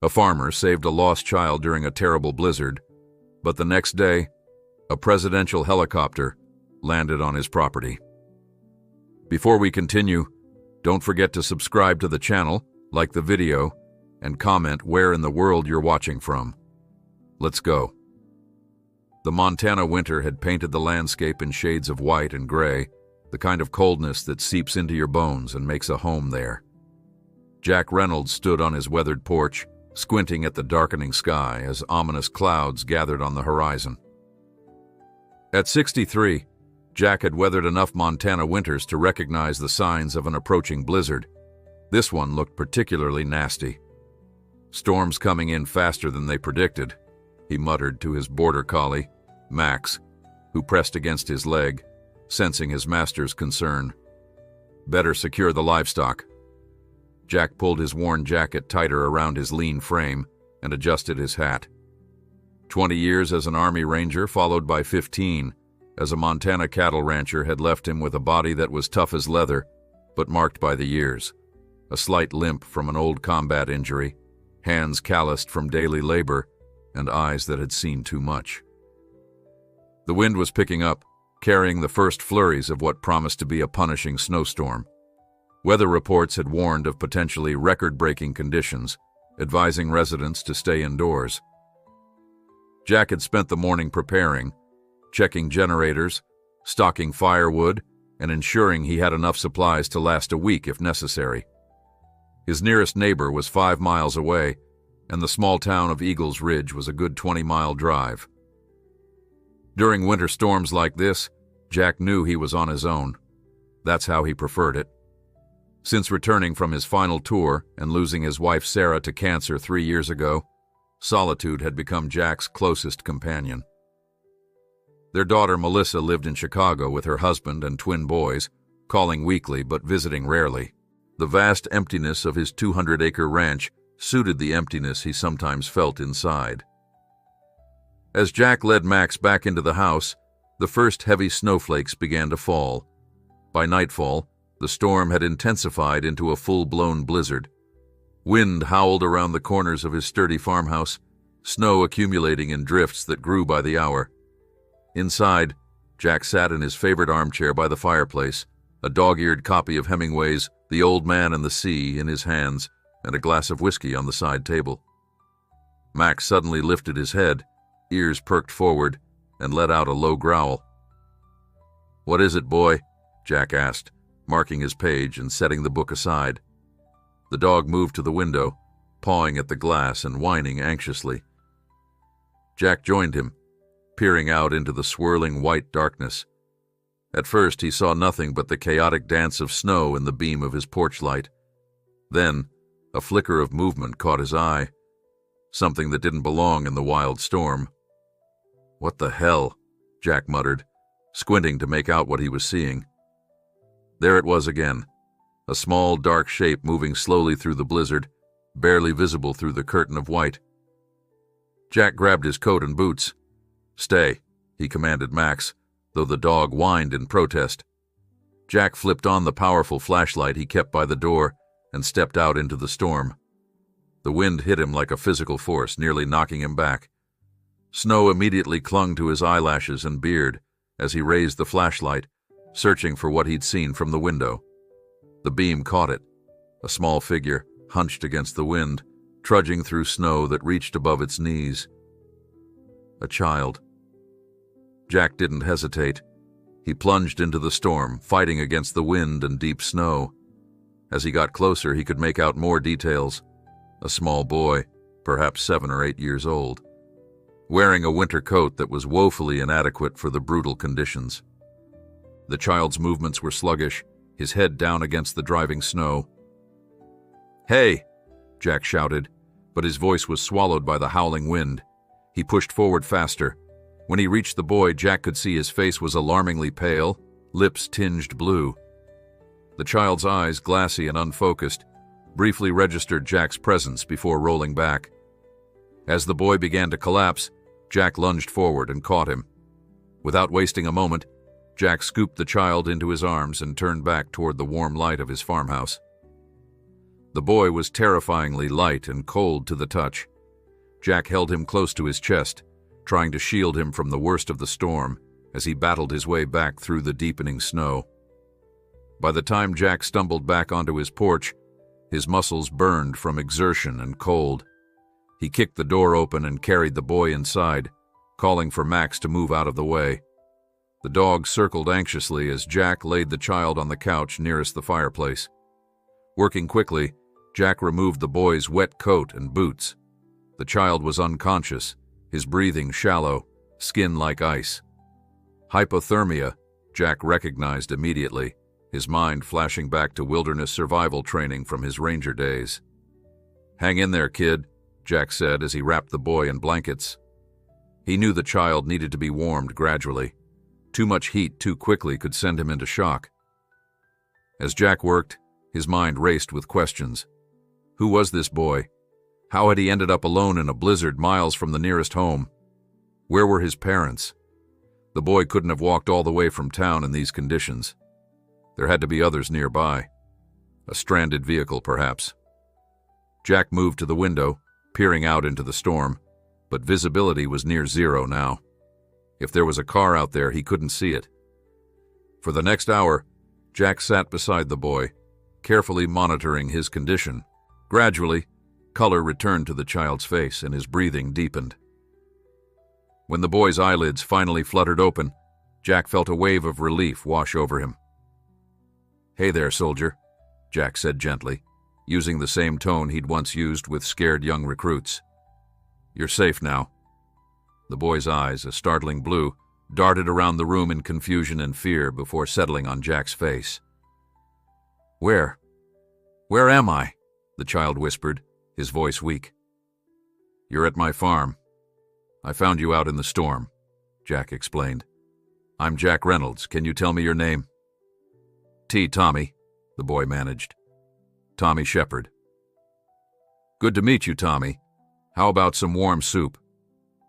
A farmer saved a lost child during a terrible blizzard, but the next day, a presidential helicopter landed on his property. Before we continue, don't forget to subscribe to the channel, like the video, and comment where in the world you're watching from. Let's go. The Montana winter had painted the landscape in shades of white and gray, the kind of coldness that seeps into your bones and makes a home there. Jack Reynolds stood on his weathered porch, squinting at the darkening sky as ominous clouds gathered on the horizon. At 63, Jack had weathered enough Montana winters to recognize the signs of an approaching blizzard. This one looked particularly nasty. Storms coming in faster than they predicted, he muttered to his border collie, Max, who pressed against his leg, sensing his master's concern. Better secure the livestock. Jack pulled his worn jacket tighter around his lean frame and adjusted his hat. 20 years as an Army Ranger, followed by 15 as a Montana cattle rancher, had left him with a body that was tough as leather, but marked by the years. A slight limp from an old combat injury, hands calloused from daily labor, and eyes that had seen too much. The wind was picking up, carrying the first flurries of what promised to be a punishing snowstorm. Weather reports had warned of potentially record-breaking conditions, advising residents to stay indoors. Jack had spent the morning preparing, checking generators, stocking firewood, and ensuring he had enough supplies to last a week if necessary. His nearest neighbor was 5 miles away, and the small town of Eagles Ridge was a good 20-mile drive. During winter storms like this, Jack knew he was on his own. That's how he preferred it. Since returning from his final tour and losing his wife Sarah to cancer 3 years ago, solitude had become Jack's closest companion. Their daughter Melissa lived in Chicago with her husband and twin boys, calling weekly but visiting rarely. The vast emptiness of his 200-acre ranch suited the emptiness he sometimes felt inside. As Jack led Max back into the house, the first heavy snowflakes began to fall. By nightfall, the storm had intensified into a full-blown blizzard. Wind howled around the corners of his sturdy farmhouse, snow accumulating in drifts that grew by the hour. Inside, Jack sat in his favorite armchair by the fireplace, a dog-eared copy of Hemingway's The Old Man and the Sea in his hands, and a glass of whiskey on the side table. Max suddenly lifted his head, ears perked forward, and let out a low growl. "What is it, boy?" Jack asked, marking his page and setting the book aside. The dog moved to the window, pawing at the glass and whining anxiously. Jack joined him, peering out into the swirling white darkness. At first he saw nothing but the chaotic dance of snow in the beam of his porch light. Then, a flicker of movement caught his eye, something that didn't belong in the wild storm. "What the hell?" Jack muttered, squinting to make out what he was seeing. There it was again, a small dark shape moving slowly through the blizzard, barely visible through the curtain of white. Jack grabbed his coat and boots. "Stay," he commanded Max, though the dog whined in protest. Jack flipped on the powerful flashlight he kept by the door and stepped out into the storm. The wind hit him like a physical force, nearly knocking him back. Snow immediately clung to his eyelashes and beard as he raised the flashlight, searching for what he'd seen from the window. The beam caught it, a small figure hunched against the wind, trudging through snow that reached above its knees. A child. Jack didn't hesitate. He plunged into the storm, fighting against the wind and deep snow. As he got closer, he could make out more details. A small boy, perhaps 7 or 8 years old, wearing a winter coat that was woefully inadequate for the brutal conditions. The child's movements were sluggish, his head down against the driving snow. "Hey!" Jack shouted, but his voice was swallowed by the howling wind. He pushed forward faster. When he reached the boy, Jack could see his face was alarmingly pale, lips tinged blue. The child's eyes, glassy and unfocused, briefly registered Jack's presence before rolling back. As the boy began to collapse, Jack lunged forward and caught him. Without wasting a moment, Jack scooped the child into his arms and turned back toward the warm light of his farmhouse. The boy was terrifyingly light and cold to the touch. Jack held him close to his chest, trying to shield him from the worst of the storm as he battled his way back through the deepening snow. By the time Jack stumbled back onto his porch, his muscles burned from exertion and cold. He kicked the door open and carried the boy inside, calling for Max to move out of the way. The dog circled anxiously as Jack laid the child on the couch nearest the fireplace. Working quickly, Jack removed the boy's wet coat and boots. The child was unconscious, his breathing shallow, skin like ice. Hypothermia, Jack recognized immediately, his mind flashing back to wilderness survival training from his ranger days. "Hang in there, kid," Jack said as he wrapped the boy in blankets. He knew the child needed to be warmed gradually. Too much heat too quickly could send him into shock. As Jack worked, his mind raced with questions. Who was this boy? How had he ended up alone in a blizzard miles from the nearest home? Where were his parents? The boy couldn't have walked all the way from town in these conditions. There had to be others nearby. A stranded vehicle, perhaps. Jack moved to the window, peering out into the storm, but visibility was near zero now. If there was a car out there, he couldn't see it. For the next hour, Jack sat beside the boy, carefully monitoring his condition. Gradually, color returned to the child's face and his breathing deepened. When the boy's eyelids finally fluttered open, Jack felt a wave of relief wash over him. "Hey there, soldier," Jack said gently, using the same tone he'd once used with scared young recruits. "You're safe now." The boy's eyes, a startling blue, darted around the room in confusion and fear before settling on Jack's face. Where am I?" the child whispered, his voice weak. "You're at my farm. I found you out in the storm," Jack explained. "I'm Jack Reynolds. Can you tell me your name?" "Tommy," the boy managed. "Tommy Shepard." "Good to meet you, Tommy. How about some warm soup?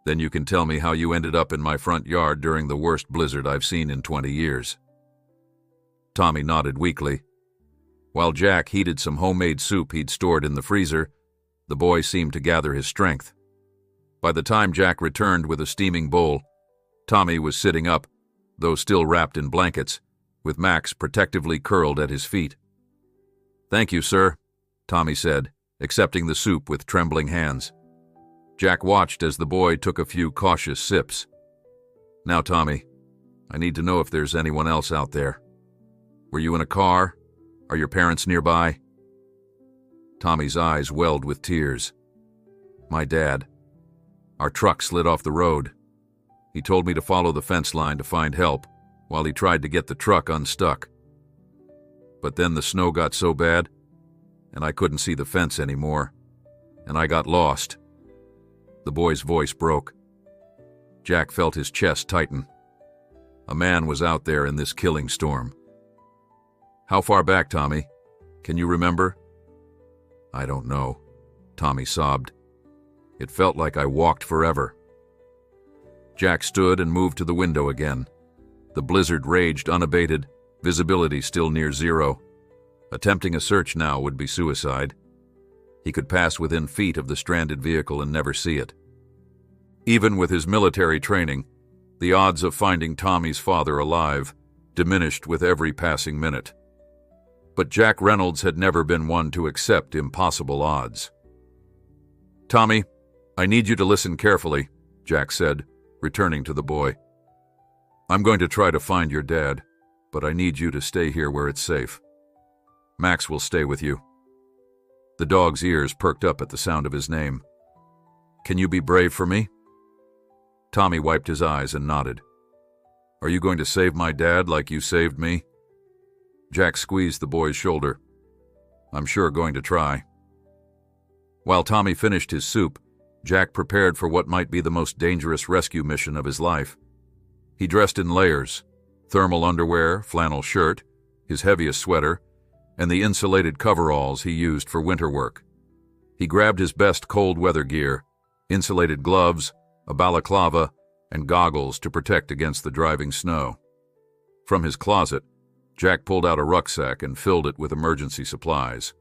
Then you can tell me how you ended up in my front yard during the worst blizzard I've seen in 20 years. Tommy nodded weakly. While Jack heated some homemade soup he'd stored in the freezer, the boy seemed to gather his strength. By the time Jack returned with a steaming bowl, Tommy was sitting up, though still wrapped in blankets, with Max protectively curled at his feet. "Thank you, sir," Tommy said, accepting the soup with trembling hands. Jack watched as the boy took a few cautious sips. "Now, Tommy, I need to know if there's anyone else out there. Were you in a car? Are your parents nearby?" Tommy's eyes welled with tears. "My dad. Our truck slid off the road. He told me to follow the fence line to find help while he tried to get the truck unstuck. But then the snow got so bad, and I couldn't see the fence anymore, and I got lost." The boy's voice broke. Jack felt his chest tighten. A man was out there in this killing storm. "How far back, Tommy? Can you remember?" "I don't know," Tommy sobbed. "It felt like I walked forever." Jack stood and moved to the window again. The blizzard raged unabated, visibility still near zero. Attempting a search now would be suicide. He could pass within feet of the stranded vehicle and never see it. Even with his military training, the odds of finding Tommy's father alive diminished with every passing minute. But Jack Reynolds had never been one to accept impossible odds. "Tommy, I need you to listen carefully," Jack said, returning to the boy. "I'm going to try to find your dad, but I need you to stay here where it's safe. Max will stay with you." The dog's ears perked up at the sound of his name. "Can you be brave for me?" Tommy wiped his eyes and nodded. "Are you going to save my dad like you saved me?" Jack squeezed the boy's shoulder. "I'm sure going to try." While Tommy finished his soup, Jack prepared for what might be the most dangerous rescue mission of his life. He dressed in layers: thermal underwear, flannel shirt, his heaviest sweater, and the insulated coveralls he used for winter work. He grabbed his best cold weather gear: insulated gloves, a balaclava, and goggles to protect against the driving snow. From his closet, Jack pulled out a rucksack and filled it with emergency supplies: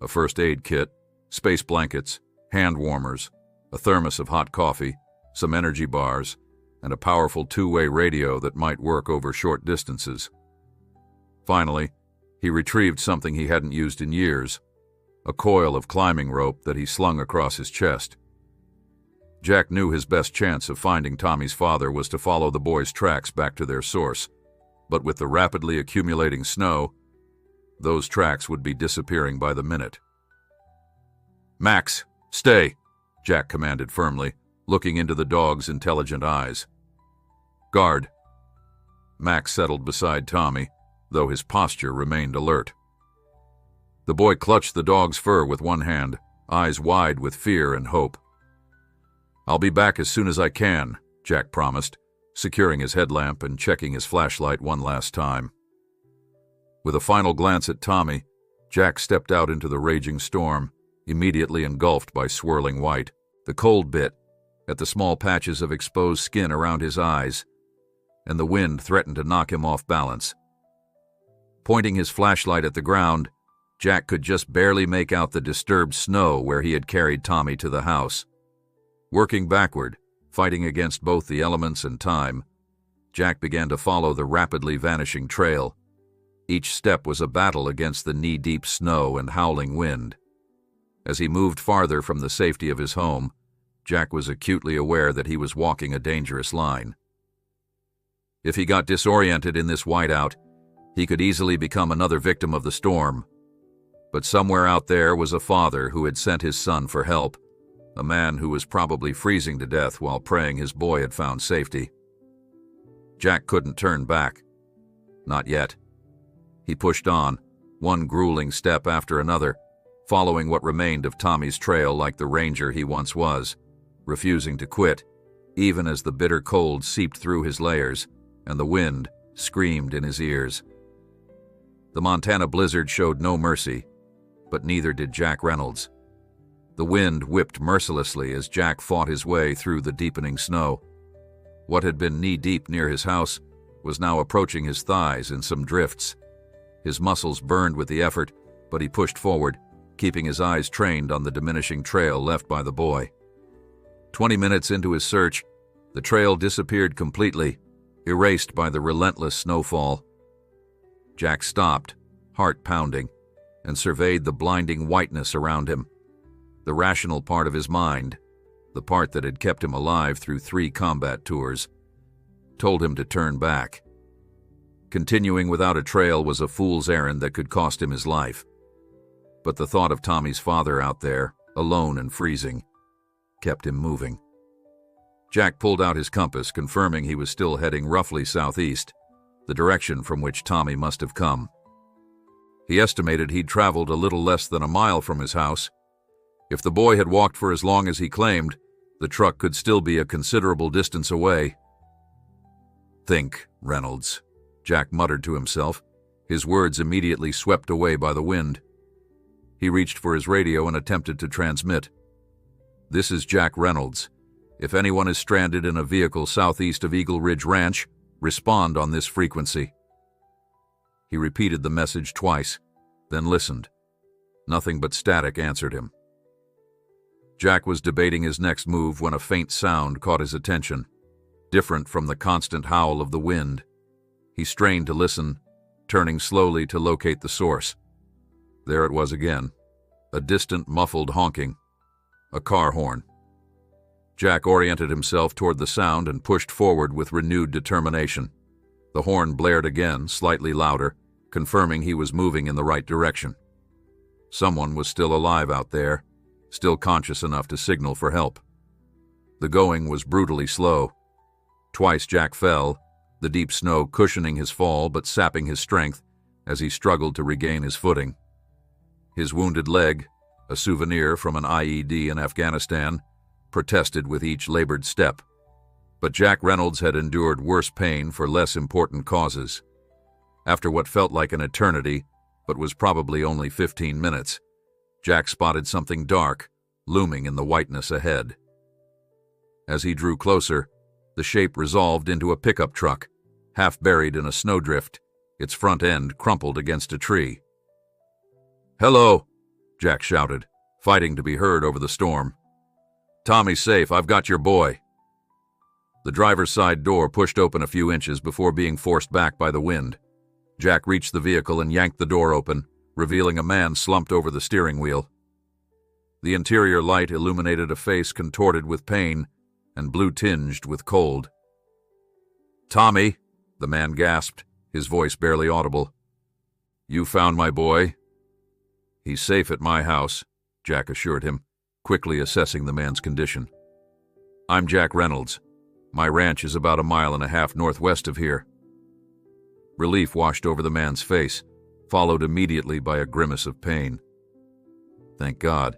a first aid kit, space blankets, hand warmers, a thermos of hot coffee, some energy bars, and a powerful two-way radio that might work over short distances. Finally, he retrieved something he hadn't used in years, a coil of climbing rope that he slung across his chest. Jack knew his best chance of finding Tommy's father was to follow the boys' tracks back to their source, but with the rapidly accumulating snow, those tracks would be disappearing by the minute. "Max, stay," Jack commanded firmly, looking into the dog's intelligent eyes. "Guard." Max settled beside Tommy, though his posture remained alert. The boy clutched the dog's fur with one hand, eyes wide with fear and hope. "I'll be back as soon as I can," Jack promised, securing his headlamp and checking his flashlight one last time. With a final glance at Tommy, Jack stepped out into the raging storm, immediately engulfed by swirling white. The cold bit at the small patches of exposed skin around his eyes, and the wind threatened to knock him off balance. Pointing his flashlight at the ground, Jack could just barely make out the disturbed snow where he had carried Tommy to the house. Working backward, fighting against both the elements and time, Jack began to follow the rapidly vanishing trail. Each step was a battle against the knee-deep snow and howling wind. As he moved farther from the safety of his home, Jack was acutely aware that he was walking a dangerous line. If he got disoriented in this whiteout, he could easily become another victim of the storm. But somewhere out there was a father who had sent his son for help, a man who was probably freezing to death while praying his boy had found safety. Jack couldn't turn back. Not yet. He pushed on, one grueling step after another, following what remained of Tommy's trail like the ranger he once was, refusing to quit, even as the bitter cold seeped through his layers and the wind screamed in his ears. The Montana blizzard showed no mercy, but neither did Jack Reynolds. The wind whipped mercilessly as Jack fought his way through the deepening snow. What had been knee-deep near his house was now approaching his thighs in some drifts. His muscles burned with the effort, but he pushed forward, keeping his eyes trained on the diminishing trail left by the boy. 20 minutes into his search, the trail disappeared completely, erased by the relentless snowfall. Jack stopped, heart pounding, and surveyed the blinding whiteness around him. The rational part of his mind, the part that had kept him alive through 3 combat tours, told him to turn back. Continuing without a trail was a fool's errand that could cost him his life. But the thought of Tommy's father out there, alone and freezing, kept him moving. Jack pulled out his compass, confirming he was still heading roughly southeast, the direction from which Tommy must have come. He estimated he'd traveled a little less than a mile from his house. If the boy had walked for as long as he claimed, the truck could still be a considerable distance away. "Think, Reynolds," Jack muttered to himself, his words immediately swept away by the wind. He reached for his radio and attempted to transmit. "This is Jack Reynolds. If anyone is stranded in a vehicle southeast of Eagle Ridge Ranch, respond on this frequency." He repeated the message twice, then listened. Nothing but static answered him. Jack was debating his next move when a faint sound caught his attention, different from the constant howl of the wind. He strained to listen, turning slowly to locate the source. There it was again, a distant muffled honking, a car horn. Jack oriented himself toward the sound and pushed forward with renewed determination. The horn blared again, slightly louder, confirming he was moving in the right direction. Someone was still alive out there, still conscious enough to signal for help. The going was brutally slow. Twice Jack fell, the deep snow cushioning his fall but sapping his strength as he struggled to regain his footing. His wounded leg, a souvenir from an IED in Afghanistan, protested with each labored step. But Jack Reynolds had endured worse pain for less important causes. After what felt like an eternity, but was probably only 15 minutes, Jack spotted something dark, looming in the whiteness ahead. As he drew closer, the shape resolved into a pickup truck, half buried in a snowdrift, its front end crumpled against a tree. "Hello," Jack shouted, fighting to be heard over the storm. "Tommy's safe. I've got your boy." The driver's side door pushed open a few inches before being forced back by the wind. Jack reached the vehicle and yanked the door open, revealing a man slumped over the steering wheel. The interior light illuminated a face contorted with pain and blue-tinged with cold. "Tommy," the man gasped, his voice barely audible. "You found my boy?" "He's safe at my house," Jack assured him, quickly assessing the man's condition. "I'm Jack Reynolds. My ranch is about 1.5 miles northwest of here." Relief washed over the man's face, followed immediately by a grimace of pain. "Thank God.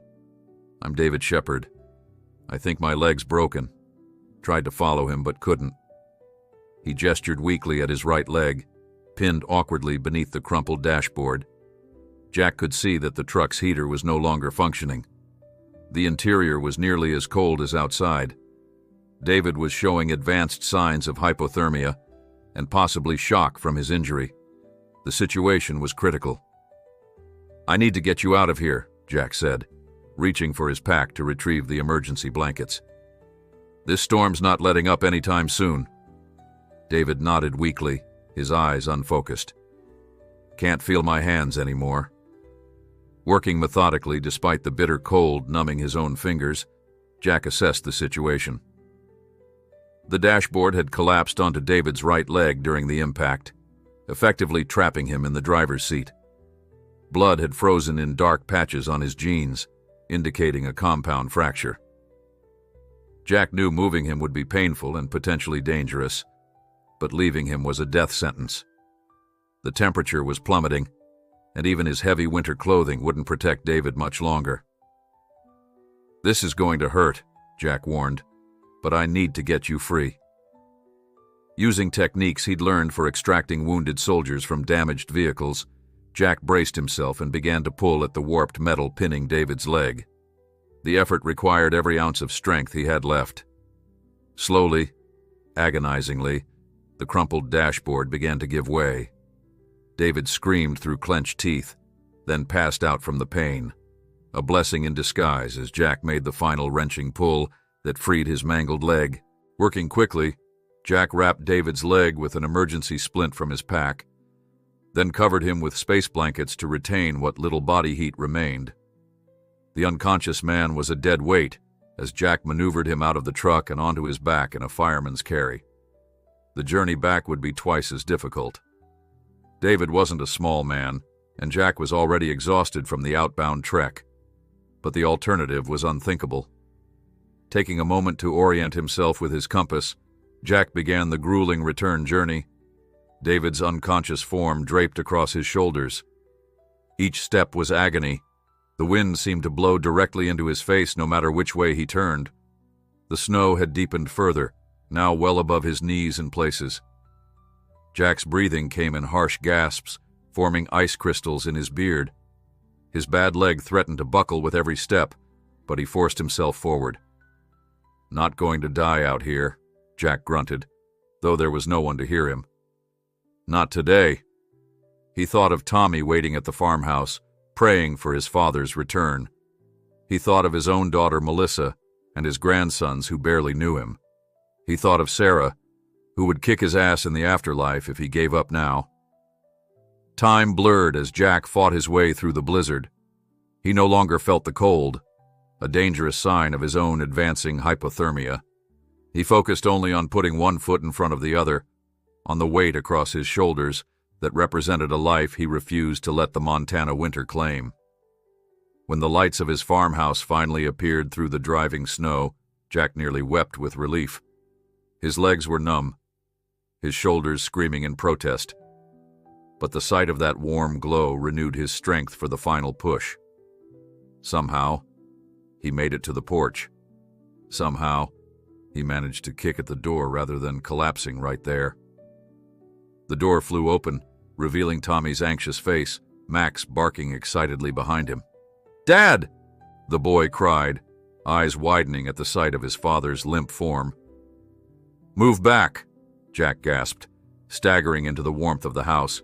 I'm David Shepard. I think my leg's broken. Tried to follow him but couldn't." He gestured weakly at his right leg, pinned awkwardly beneath the crumpled dashboard. Jack could see that the truck's heater was no longer functioning. The interior was nearly as cold as outside. David was showing advanced signs of hypothermia and possibly shock from his injury. The situation was critical. "I need to get you out of here," Jack said, reaching for his pack to retrieve the emergency blankets. "This storm's not letting up anytime soon." David nodded weakly, his eyes unfocused. "Can't feel my hands anymore." Working methodically despite the bitter cold numbing his own fingers, Jack assessed the situation. The dashboard had collapsed onto David's right leg during the impact, effectively trapping him in the driver's seat. Blood had frozen in dark patches on his jeans, indicating a compound fracture. Jack knew moving him would be painful and potentially dangerous, but leaving him was a death sentence. The temperature was plummeting, and even his heavy winter clothing wouldn't protect David much longer. "This is going to hurt," Jack warned, "but I need to get you free." Using techniques he'd learned for extracting wounded soldiers from damaged vehicles, Jack braced himself and began to pull at the warped metal pinning David's leg. The effort required every ounce of strength he had left. Slowly, agonizingly, the crumpled dashboard began to give way. David screamed through clenched teeth, then passed out from the pain, a blessing in disguise as Jack made the final wrenching pull that freed his mangled leg. Working quickly, Jack wrapped David's leg with an emergency splint from his pack, then covered him with space blankets to retain what little body heat remained. The unconscious man was a dead weight as Jack maneuvered him out of the truck and onto his back in a fireman's carry. The journey back would be twice as difficult. David wasn't a small man, and Jack was already exhausted from the outbound trek, but the alternative was unthinkable. Taking a moment to orient himself with his compass, Jack began the grueling return journey, David's unconscious form draped across his shoulders. Each step was agony. The wind seemed to blow directly into his face no matter which way he turned. The snow had deepened further, now well above his knees in places. Jack's breathing came in harsh gasps, forming ice crystals in his beard. His bad leg threatened to buckle with every step, but he forced himself forward. "Not going to die out here," Jack grunted, though there was no one to hear him. "Not today." He thought of Tommy waiting at the farmhouse, praying for his father's return. He thought of his own daughter Melissa and his grandsons who barely knew him. He thought of Sarah, who would kick his ass in the afterlife if he gave up now. Time blurred as Jack fought his way through the blizzard. He no longer felt the cold, a dangerous sign of his own advancing hypothermia. He focused only on putting one foot in front of the other, on the weight across his shoulders that represented a life he refused to let the Montana winter claim. When the lights of his farmhouse finally appeared through the driving snow, Jack nearly wept with relief. His legs were numb, his shoulders screaming in protest. But the sight of that warm glow renewed his strength for the final push. Somehow, he made it to the porch. Somehow, he managed to kick at the door rather than collapsing right there. The door flew open, revealing Tommy's anxious face, Max barking excitedly behind him. "Dad!" the boy cried, eyes widening at the sight of his father's limp form. "Move back," Jack gasped, staggering into the warmth of the house.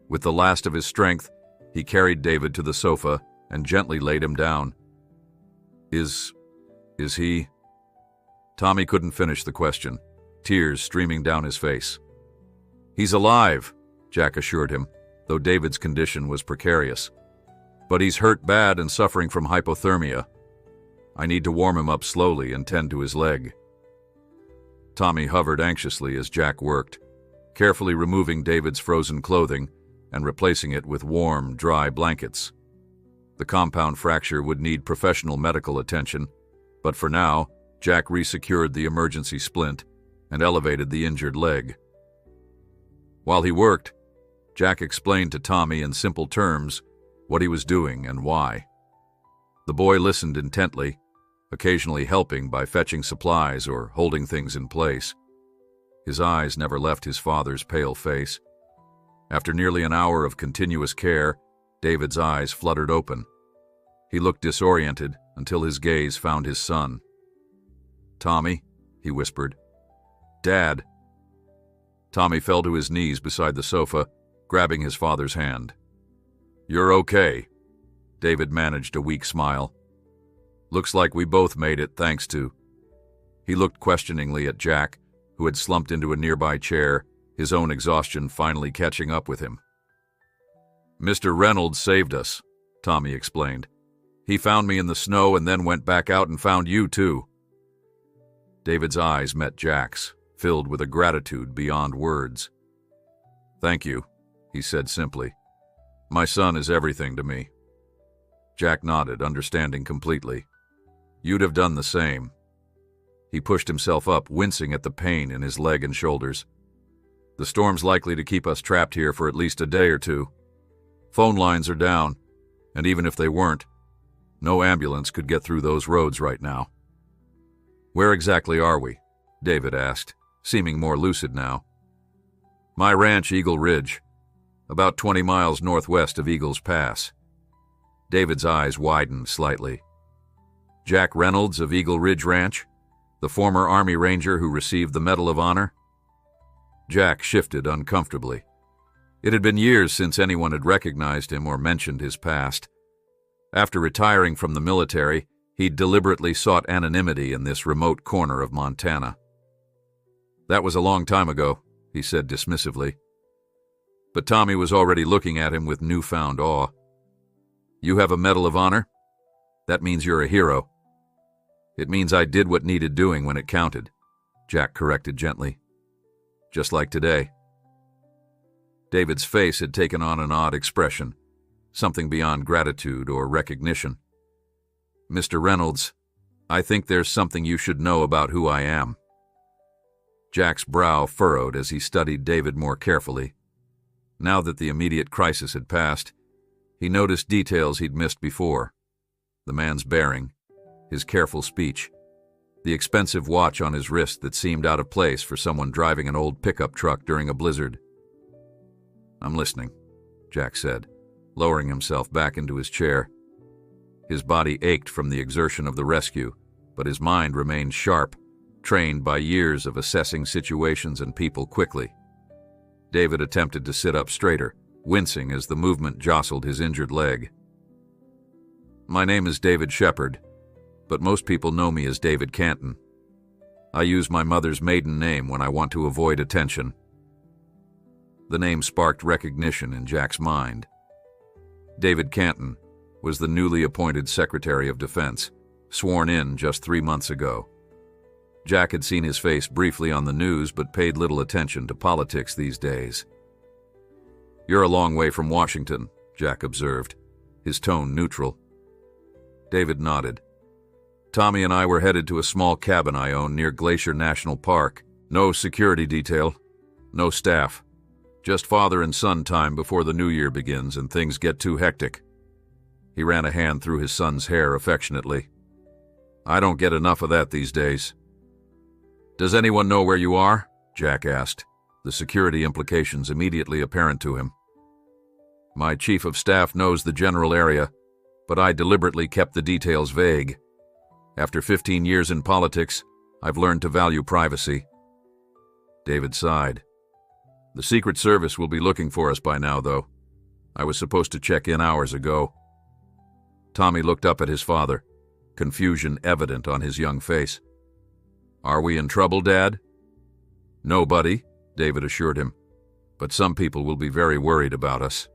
With the last of his strength, he carried David to the sofa and gently laid him down. Is he? Tommy couldn't finish the question, tears streaming down his face. He's alive, Jack assured him, though David's condition was precarious. But he's hurt bad and suffering from hypothermia. I need to warm him up slowly and tend to his leg. Tommy hovered anxiously as Jack worked, carefully removing David's frozen clothing and replacing it with warm, dry blankets. The compound fracture would need professional medical attention, but for now, Jack resecured the emergency splint and elevated the injured leg. While he worked, Jack explained to Tommy in simple terms what he was doing and why. The boy listened intently, occasionally helping by fetching supplies or holding things in place. His eyes never left his father's pale face. After nearly an hour of continuous care, David's eyes fluttered open. He looked disoriented until his gaze found his son. "Tommy," he whispered. "Dad." Tommy fell to his knees beside the sofa, grabbing his father's hand. "You're okay." David managed a weak smile. "Looks like we both made it, thanks to..." He looked questioningly at Jack, who had slumped into a nearby chair, his own exhaustion finally catching up with him. "Mr. Reynolds saved us," Tommy explained. "He found me in the snow and then went back out and found you, too." David's eyes met Jack's, filled with a gratitude beyond words. "Thank you," he said simply. "My son is everything to me." Jack nodded, understanding completely. "You'd have done the same." He pushed himself up, wincing at the pain in his leg and shoulders. "The storm's likely to keep us trapped here for at least a day or two. Phone lines are down, and even if they weren't, no ambulance could get through those roads right now." "Where exactly are we?" David asked, seeming more lucid now. "My ranch, Eagle Ridge, about 20 miles northwest of Eagles Pass." David's eyes widened slightly. "Jack Reynolds of Eagle Ridge Ranch? The former Army Ranger who received the Medal of Honor?" Jack shifted uncomfortably. It had been years since anyone had recognized him or mentioned his past. After retiring from the military, he'd deliberately sought anonymity in this remote corner of Montana. "That was a long time ago," he said dismissively. But Tommy was already looking at him with newfound awe. "You have a Medal of Honor? That means you're a hero." "It means I did what needed doing when it counted," Jack corrected gently. "Just like today." David's face had taken on an odd expression, something beyond gratitude or recognition. "Mr. Reynolds, I think there's something you should know about who I am." Jack's brow furrowed as he studied David more carefully. Now that the immediate crisis had passed, he noticed details he'd missed before. The man's bearing, his careful speech, the expensive watch on his wrist that seemed out of place for someone driving an old pickup truck during a blizzard. "I'm listening," Jack said, lowering himself back into his chair. His body ached from the exertion of the rescue, but his mind remained sharp, trained by years of assessing situations and people quickly. David attempted to sit up straighter, wincing as the movement jostled his injured leg. "My name is David Shepard, but most people know me as David Canton. I use my mother's maiden name when I want to avoid attention." The name sparked recognition in Jack's mind. David Canton was the newly appointed Secretary of Defense, sworn in just 3 months ago. Jack had seen his face briefly on the news but paid little attention to politics these days. "You're a long way from Washington," Jack observed, his tone neutral. David nodded. "Tommy and I were headed to a small cabin I own near Glacier National Park. No security detail, no staff. Just father and son time before the new year begins and things get too hectic." He ran a hand through his son's hair affectionately. "I don't get enough of that these days." "Does anyone know where you are?" Jack asked, the security implications immediately apparent to him. "My chief of staff knows the general area, but I deliberately kept the details vague. After 15 years in politics, I've learned to value privacy." David sighed. "The Secret Service will be looking for us by now, though. I was supposed to check in hours ago." Tommy looked up at his father, confusion evident on his young face. "Are we in trouble, Dad?" "No, buddy," David assured him, "but some people will be very worried about us."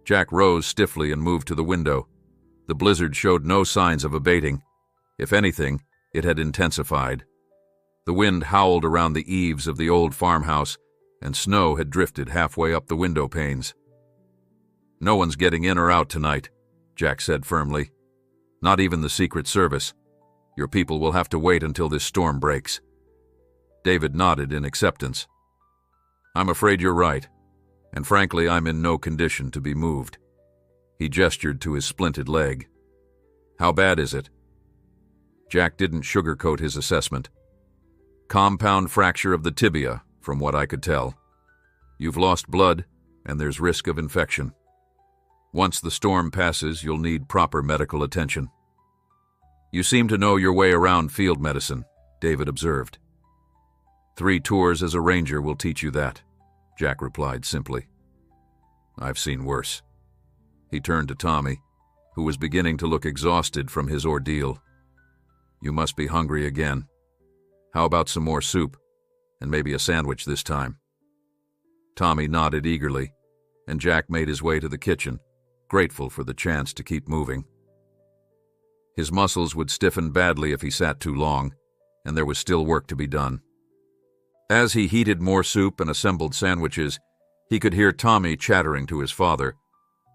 Jack rose stiffly and moved to the window. The blizzard showed no signs of abating. If anything, it had intensified. The wind howled around the eaves of the old farmhouse, and snow had drifted halfway up the window panes. "No one's getting in or out tonight," Jack said firmly. "Not even the Secret Service. Your people will have to wait until this storm breaks." David nodded in acceptance. "I'm afraid you're right, and frankly, I'm in no condition to be moved." He gestured to his splinted leg. "How bad is it?" Jack didn't sugarcoat his assessment. "Compound fracture of the tibia, from what I could tell. You've lost blood, and there's risk of infection. Once the storm passes, you'll need proper medical attention." "You seem to know your way around field medicine," David observed. 3 tours as a ranger will teach you that," Jack replied simply. "I've seen worse." He turned to Tommy, who was beginning to look exhausted from his ordeal. "You must be hungry again. How about some more soup, and maybe a sandwich this time?" Tommy nodded eagerly, and Jack made his way to the kitchen, grateful for the chance to keep moving. His muscles would stiffen badly if he sat too long, and there was still work to be done. As he heated more soup and assembled sandwiches, he could hear Tommy chattering to his father,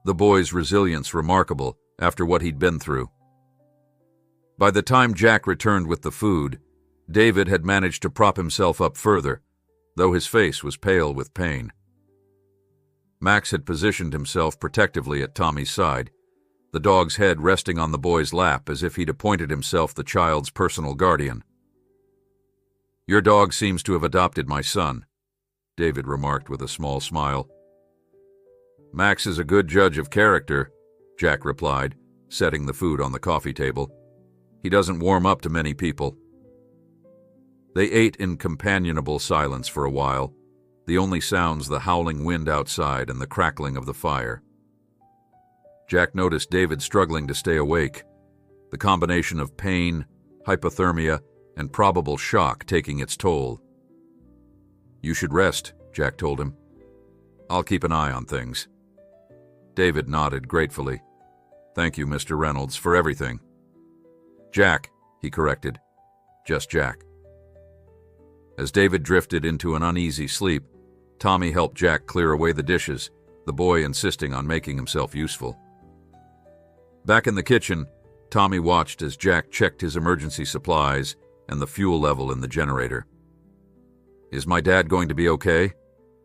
the boy's resilience remarkable after what he'd been through. By the time Jack returned with the food, David had managed to prop himself up further, though his face was pale with pain. Max had positioned himself protectively at Tommy's side, the dog's head resting on the boy's lap as if he'd appointed himself the child's personal guardian. "Your dog seems to have adopted my son," David remarked with a small smile. "Max is a good judge of character," Jack replied, setting the food on the coffee table. "He doesn't warm up to many people." They ate in companionable silence for a while, the only sounds the howling wind outside and the crackling of the fire. Jack noticed David struggling to stay awake, the combination of pain, hypothermia, and probable shock taking its toll. "You should rest," Jack told him. "I'll keep an eye on things." David nodded gratefully. "Thank you, Mr. Reynolds, for everything." "Jack," he corrected. "Just Jack." As David drifted into an uneasy sleep, Tommy helped Jack clear away the dishes, the boy insisting on making himself useful. Back in the kitchen, Tommy watched as Jack checked his emergency supplies and the fuel level in the generator. "Is my dad going to be okay?"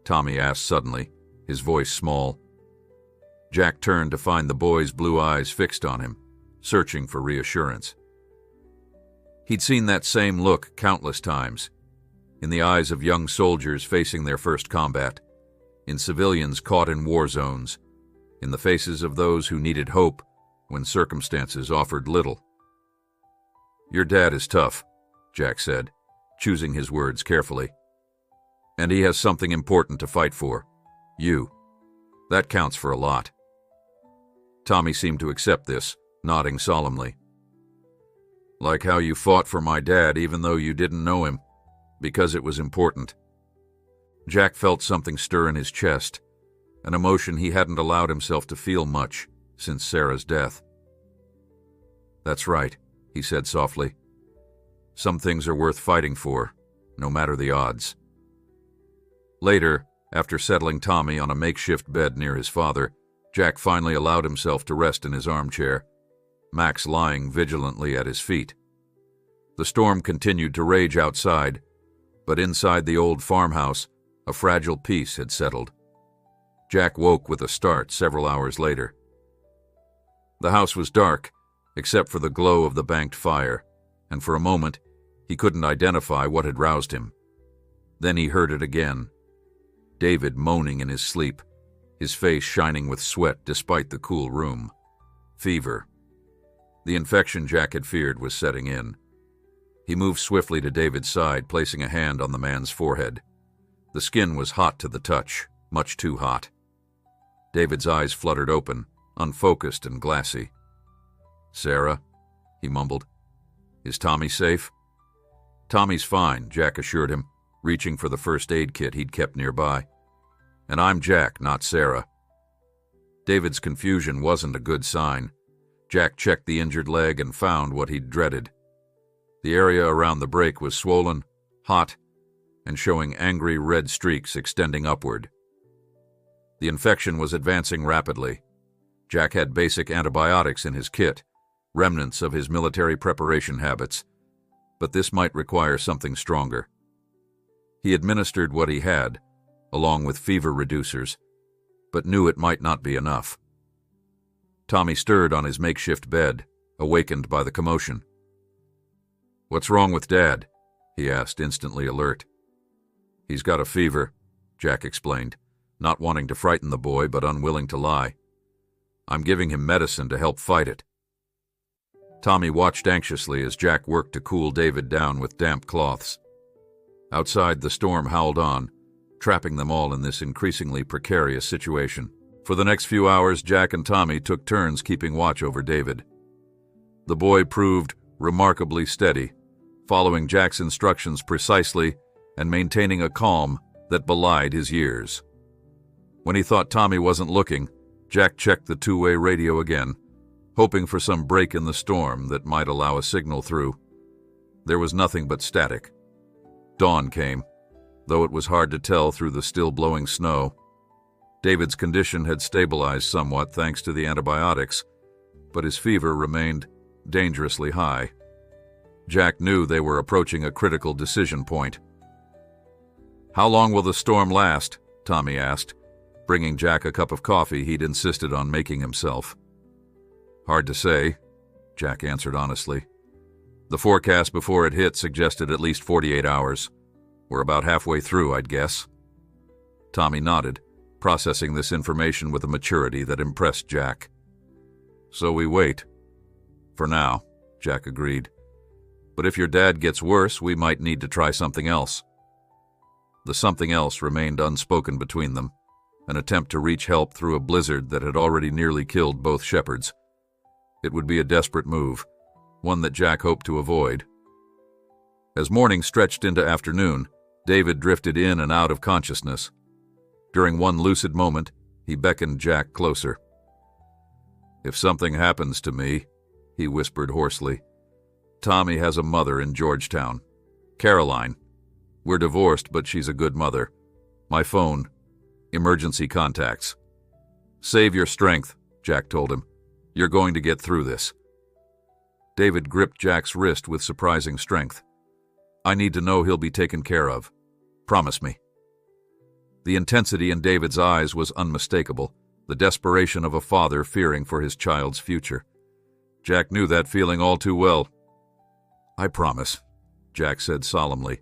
Tommy asked suddenly, his voice small. Jack turned to find the boy's blue eyes fixed on him, searching for reassurance. He'd seen that same look countless times, in the eyes of young soldiers facing their first combat, in civilians caught in war zones, in the faces of those who needed hope when circumstances offered little. "Your dad is tough," Jack said, choosing his words carefully. "And he has something important to fight for. You. That counts for a lot." Tommy seemed to accept this, nodding solemnly. "Like how you fought for my dad even though you didn't know him, because it was important." Jack felt something stir in his chest, an emotion he hadn't allowed himself to feel much since Sarah's death. "That's right," he said softly. "Some things are worth fighting for, no matter the odds." Later, after settling Tommy on a makeshift bed near his father, Jack finally allowed himself to rest in his armchair, Max lying vigilantly at his feet. The storm continued to rage outside, but inside the old farmhouse, a fragile peace had settled. Jack woke with a start several hours later. The house was dark, except for the glow of the banked fire, and for a moment, he couldn't identify what had roused him. Then he heard it again. David moaning in his sleep, his face shining with sweat despite the cool room. Fever. The infection Jack had feared was setting in. He moved swiftly to David's side, placing a hand on the man's forehead. The skin was hot to the touch, much too hot. David's eyes fluttered open, unfocused and glassy. "Sarah," he mumbled. "Is Tommy safe?" "Tommy's fine," Jack assured him, reaching for the first aid kit he'd kept nearby. "And I'm Jack, not Sarah." David's confusion wasn't a good sign. Jack checked the injured leg and found what he'd dreaded. The area around the break was swollen, hot, and showing angry red streaks extending upward. The infection was advancing rapidly. Jack had basic antibiotics in his kit, remnants of his military preparation habits, but this might require something stronger. He administered what he had, along with fever reducers, but knew it might not be enough. Tommy stirred on his makeshift bed, awakened by the commotion. "What's wrong with Dad?" he asked, instantly alert. "He's got a fever," Jack explained, not wanting to frighten the boy but unwilling to lie. "I'm giving him medicine to help fight it." Tommy watched anxiously as Jack worked to cool David down with damp cloths. Outside, the storm howled on, trapping them all in this increasingly precarious situation. For the next few hours, Jack and Tommy took turns keeping watch over David. The boy proved remarkably steady, following Jack's instructions precisely and maintaining a calm that belied his years. When he thought Tommy wasn't looking, Jack checked the two-way radio again, hoping for some break in the storm that might allow a signal through. There was nothing but static. Dawn came, though it was hard to tell through the still-blowing snow. David's condition had stabilized somewhat thanks to the antibiotics, but his fever remained dangerously high. Jack knew they were approaching a critical decision point. "How long will the storm last?" Tommy asked, bringing Jack a cup of coffee he'd insisted on making himself. "Hard to say," Jack answered honestly. "The forecast before it hit suggested at least 48 hours. We're about halfway through, I'd guess." Tommy nodded, processing this information with a maturity that impressed Jack. "So we wait." "For now," Jack agreed. "But if your dad gets worse, we might need to try something else." The something else remained unspoken between them, an attempt to reach help through a blizzard that had already nearly killed both shepherds. It would be a desperate move, one that Jack hoped to avoid. As morning stretched into afternoon, David drifted in and out of consciousness. During one lucid moment, he beckoned Jack closer. "If something happens to me," he whispered hoarsely, "Tommy has a mother in Georgetown. Caroline. We're divorced, but she's a good mother. My phone. Emergency contacts." "Save your strength," Jack told him. "You're going to get through this." David gripped Jack's wrist with surprising strength. "I need to know he'll be taken care of. Promise me." The intensity in David's eyes was unmistakable, the desperation of a father fearing for his child's future. Jack knew that feeling all too well. "I promise," Jack said solemnly,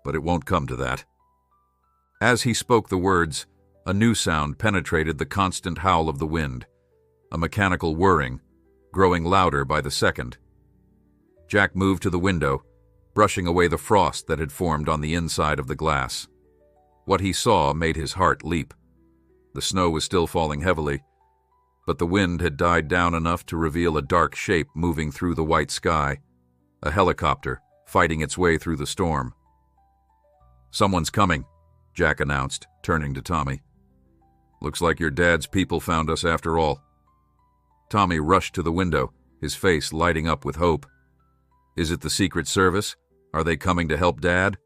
"but it won't come to that." As he spoke the words, a new sound penetrated the constant howl of the wind, a mechanical whirring, growing louder by the second. Jack moved to the window, brushing away the frost that had formed on the inside of the glass. What he saw made his heart leap. The snow was still falling heavily, but the wind had died down enough to reveal a dark shape moving through the white sky, a helicopter fighting its way through the storm. "Someone's coming," Jack announced, turning to Tommy. "Looks like your dad's people found us after all." Tommy rushed to the window, his face lighting up with hope. "Is it the Secret Service? Are they coming to help Dad?"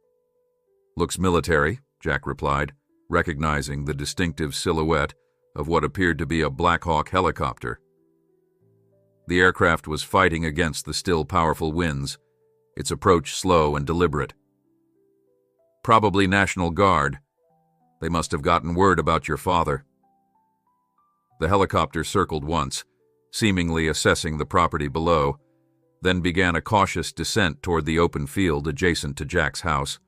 "Looks military," Jack replied, recognizing the distinctive silhouette of what appeared to be a Black Hawk helicopter. The aircraft was fighting against the still powerful winds, its approach slow and deliberate. "Probably National Guard. They must have gotten word about your father." The helicopter circled once, seemingly assessing the property below, then began a cautious descent toward the open field adjacent to Jack's house.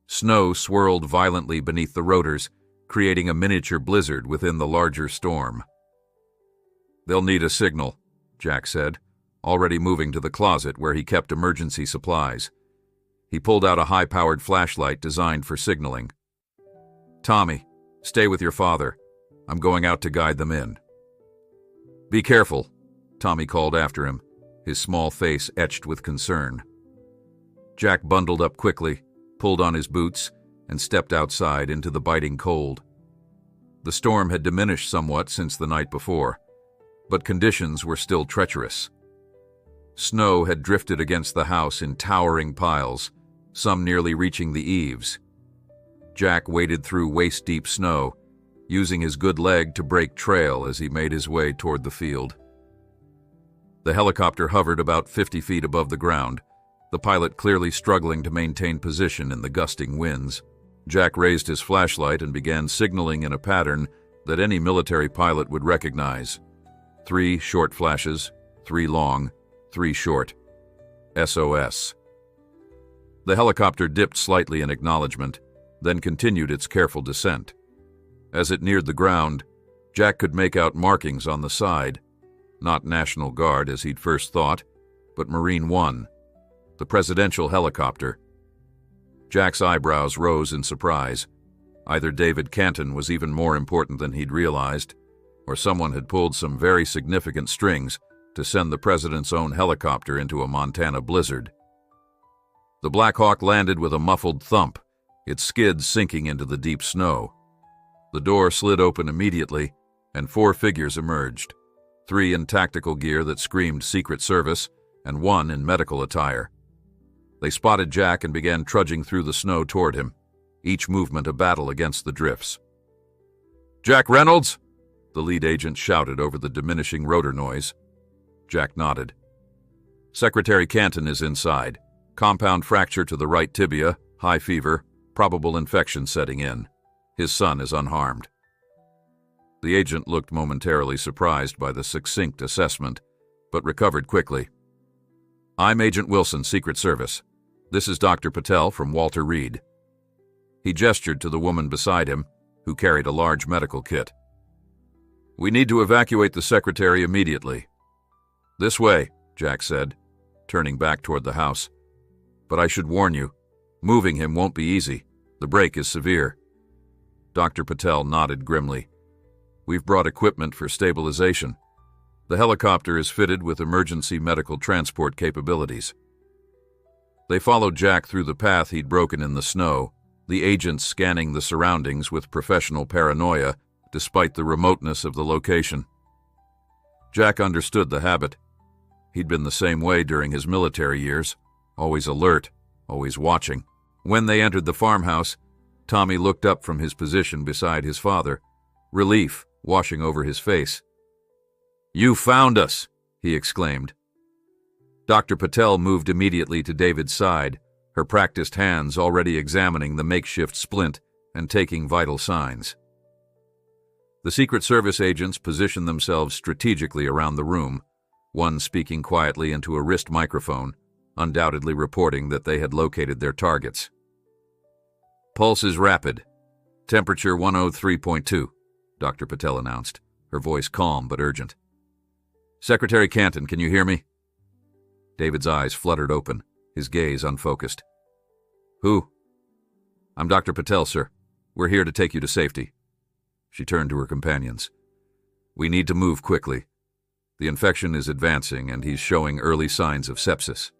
Snow swirled violently beneath the rotors, creating a miniature blizzard within the larger storm. "They'll need a signal," Jack said, already moving to the closet where he kept emergency supplies. He pulled out a high-powered flashlight designed for signaling. "Tommy, stay with your father. I'm going out to guide them in." "Be careful," Tommy called after him, his small face etched with concern. Jack bundled up quickly, pulled on his boots, and stepped outside into the biting cold. The storm had diminished somewhat since the night before, but conditions were still treacherous. Snow had drifted against the house in towering piles, some nearly reaching the eaves. Jack waded through waist-deep snow, using his good leg to break trail as he made his way toward the field. The helicopter hovered about 50 feet above the ground, the pilot clearly struggling to maintain position in the gusting winds. Jack raised his flashlight and began signaling in a pattern that any military pilot would recognize. 3 short flashes, 3 long, 3 short. SOS. The helicopter dipped slightly in acknowledgement, then continued its careful descent. As it neared the ground, Jack could make out markings on the side. Not National Guard, as he'd first thought, but Marine One, the presidential helicopter. Jack's eyebrows rose in surprise. Either David Canton was even more important than he'd realized, or someone had pulled some very significant strings to send the president's own helicopter into a Montana blizzard. The Black Hawk landed with a muffled thump, its skids sinking into the deep snow. The door slid open immediately, and 4 figures emerged, 3 in tactical gear that screamed Secret Service, and 1 in medical attire. They spotted Jack and began trudging through the snow toward him, each movement a battle against the drifts. "Jack Reynolds?" the lead agent shouted over the diminishing rotor noise. Jack nodded. "Secretary Canton is inside. Compound fracture to the right tibia, high fever, probable infection setting in. His son is unharmed." The agent looked momentarily surprised by the succinct assessment, but recovered quickly. "I'm Agent Wilson, Secret Service. This is Dr. Patel from Walter Reed." He gestured to the woman beside him, who carried a large medical kit. "We need to evacuate the secretary immediately." "This way," Jack said, turning back toward the house. "But I should warn you, moving him won't be easy. The break is severe." Dr. Patel nodded grimly. "We've brought equipment for stabilization. The helicopter is fitted with emergency medical transport capabilities." They followed Jack through the path he'd broken in the snow, the agent scanning the surroundings with professional paranoia despite the remoteness of the location. Jack understood the habit. He'd been the same way during his military years, always alert, always watching. When they entered the farmhouse, Tommy looked up from his position beside his father, relief washing over his face. "You found us!" he exclaimed. Dr. Patel moved immediately to David's side, her practiced hands already examining the makeshift splint and taking vital signs. The Secret Service agents positioned themselves strategically around the room, one speaking quietly into a wrist microphone, undoubtedly reporting that they had located their targets. "Pulse is rapid. Temperature 103.2, Dr. Patel announced, her voice calm but urgent. "Secretary Canton, can you hear me?" David's eyes fluttered open, his gaze unfocused. "Who?" "I'm Dr. Patel, sir. We're here to take you to safety." She turned to her companions. "We need to move quickly. The infection is advancing and he's showing early signs of sepsis."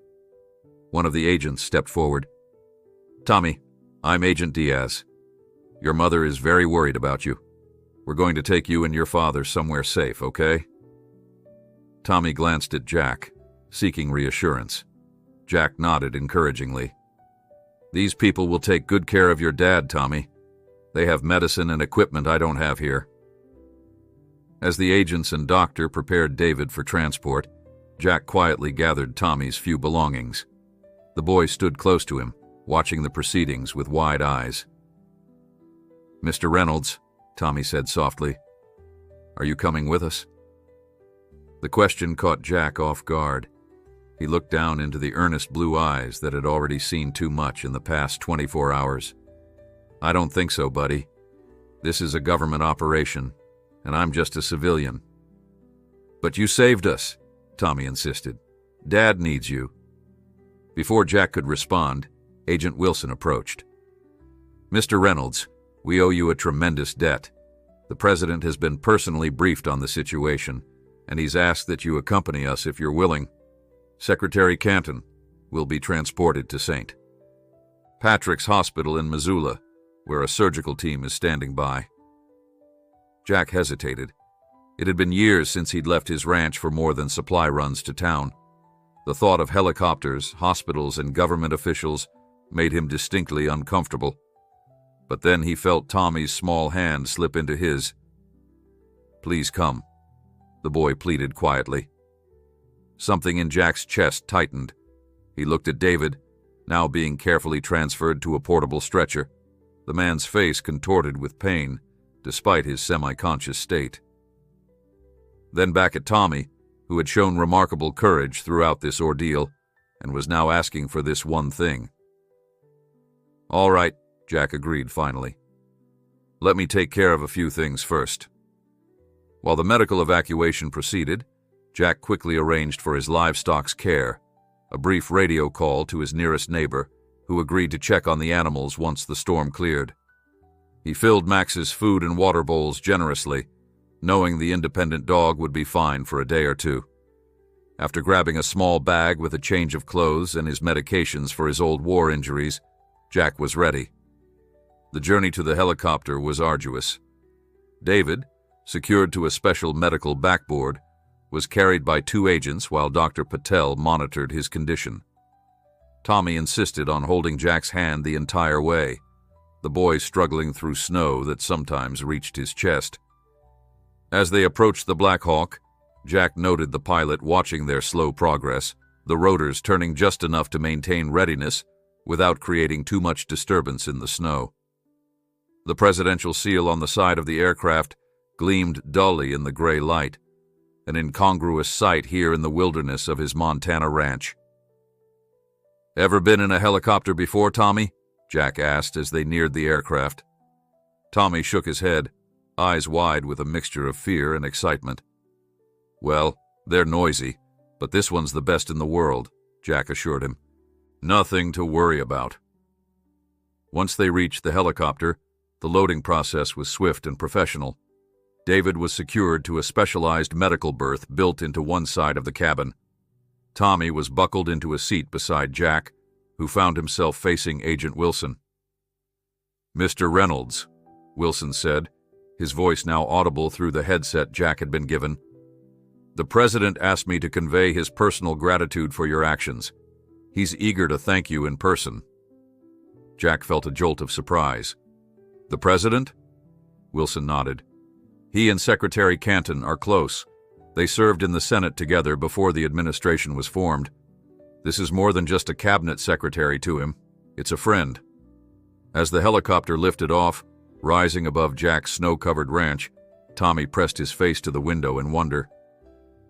One of the agents stepped forward. "Tommy, I'm Agent Diaz. Your mother is very worried about you. We're going to take you and your father somewhere safe, okay?" Tommy glanced at Jack, seeking reassurance. Jack nodded encouragingly. "These people will take good care of your dad, Tommy. They have medicine and equipment I don't have here." As the agents and doctor prepared David for transport, Jack quietly gathered Tommy's few belongings. The boy stood close to him, watching the proceedings with wide eyes. "Mr. Reynolds," Tommy said softly, "are you coming with us?" The question caught Jack off guard. He looked down into the earnest blue eyes that had already seen too much in the past 24 hours. "I don't think so, buddy. This is a government operation, and I'm just a civilian." "But you saved us," Tommy insisted. "Dad needs you." Before Jack could respond, Agent Wilson approached. "Mr. Reynolds, we owe you a tremendous debt. The president has been personally briefed on the situation, and he's asked that you accompany us if you're willing. Secretary Canton will be transported to St. Patrick's Hospital in Missoula, where a surgical team is standing by." Jack hesitated. It had been years since he'd left his ranch for more than supply runs to town. The thought of helicopters, hospitals, and government officials made him distinctly uncomfortable. But then he felt Tommy's small hand slip into his. "Please come," the boy pleaded quietly. Something in Jack's chest tightened. He looked at David, now being carefully transferred to a portable stretcher, the man's face contorted with pain, despite his semi-conscious state. Then back at Tommy, who had shown remarkable courage throughout this ordeal and was now asking for this one thing. "All right," Jack agreed finally. "Let me take care of a few things first." While the medical evacuation proceeded, Jack quickly arranged for his livestock's care, a brief radio call to his nearest neighbor, who agreed to check on the animals once the storm cleared. He filled Max's food and water bowls generously, knowing the independent dog would be fine for a day or two. After grabbing a small bag with a change of clothes and his medications for his old war injuries, Jack was ready. The journey to the helicopter was arduous. David, secured to a special medical backboard, was carried by 2 agents while Dr. Patel monitored his condition. Tommy insisted on holding Jack's hand the entire way, the boy struggling through snow that sometimes reached his chest. As they approached the Black Hawk, Jack noted the pilot watching their slow progress, the rotors turning just enough to maintain readiness without creating too much disturbance in the snow. The presidential seal on the side of the aircraft gleamed dully in the gray light, an incongruous sight here in the wilderness of his Montana ranch. "Ever been in a helicopter before, Tommy?" Jack asked as they neared the aircraft. Tommy shook his head, eyes wide with a mixture of fear and excitement. "Well, they're noisy, but this one's the best in the world," Jack assured him. "Nothing to worry about." Once they reached the helicopter, the loading process was swift and professional. David was secured to a specialized medical berth built into one side of the cabin. Tommy was buckled into a seat beside Jack, who found himself facing Agent Wilson. "Mr. Reynolds," Wilson said, his voice now audible through the headset Jack had been given. "The President asked me to convey his personal gratitude for your actions. He's eager to thank you in person." Jack felt a jolt of surprise. "The President?" Wilson nodded. "He and Secretary Canton are close. They served in the Senate together before the administration was formed. This is more than just a cabinet secretary to him. It's a friend." As the helicopter lifted off, rising above Jack's snow-covered ranch, Tommy pressed his face to the window in wonder.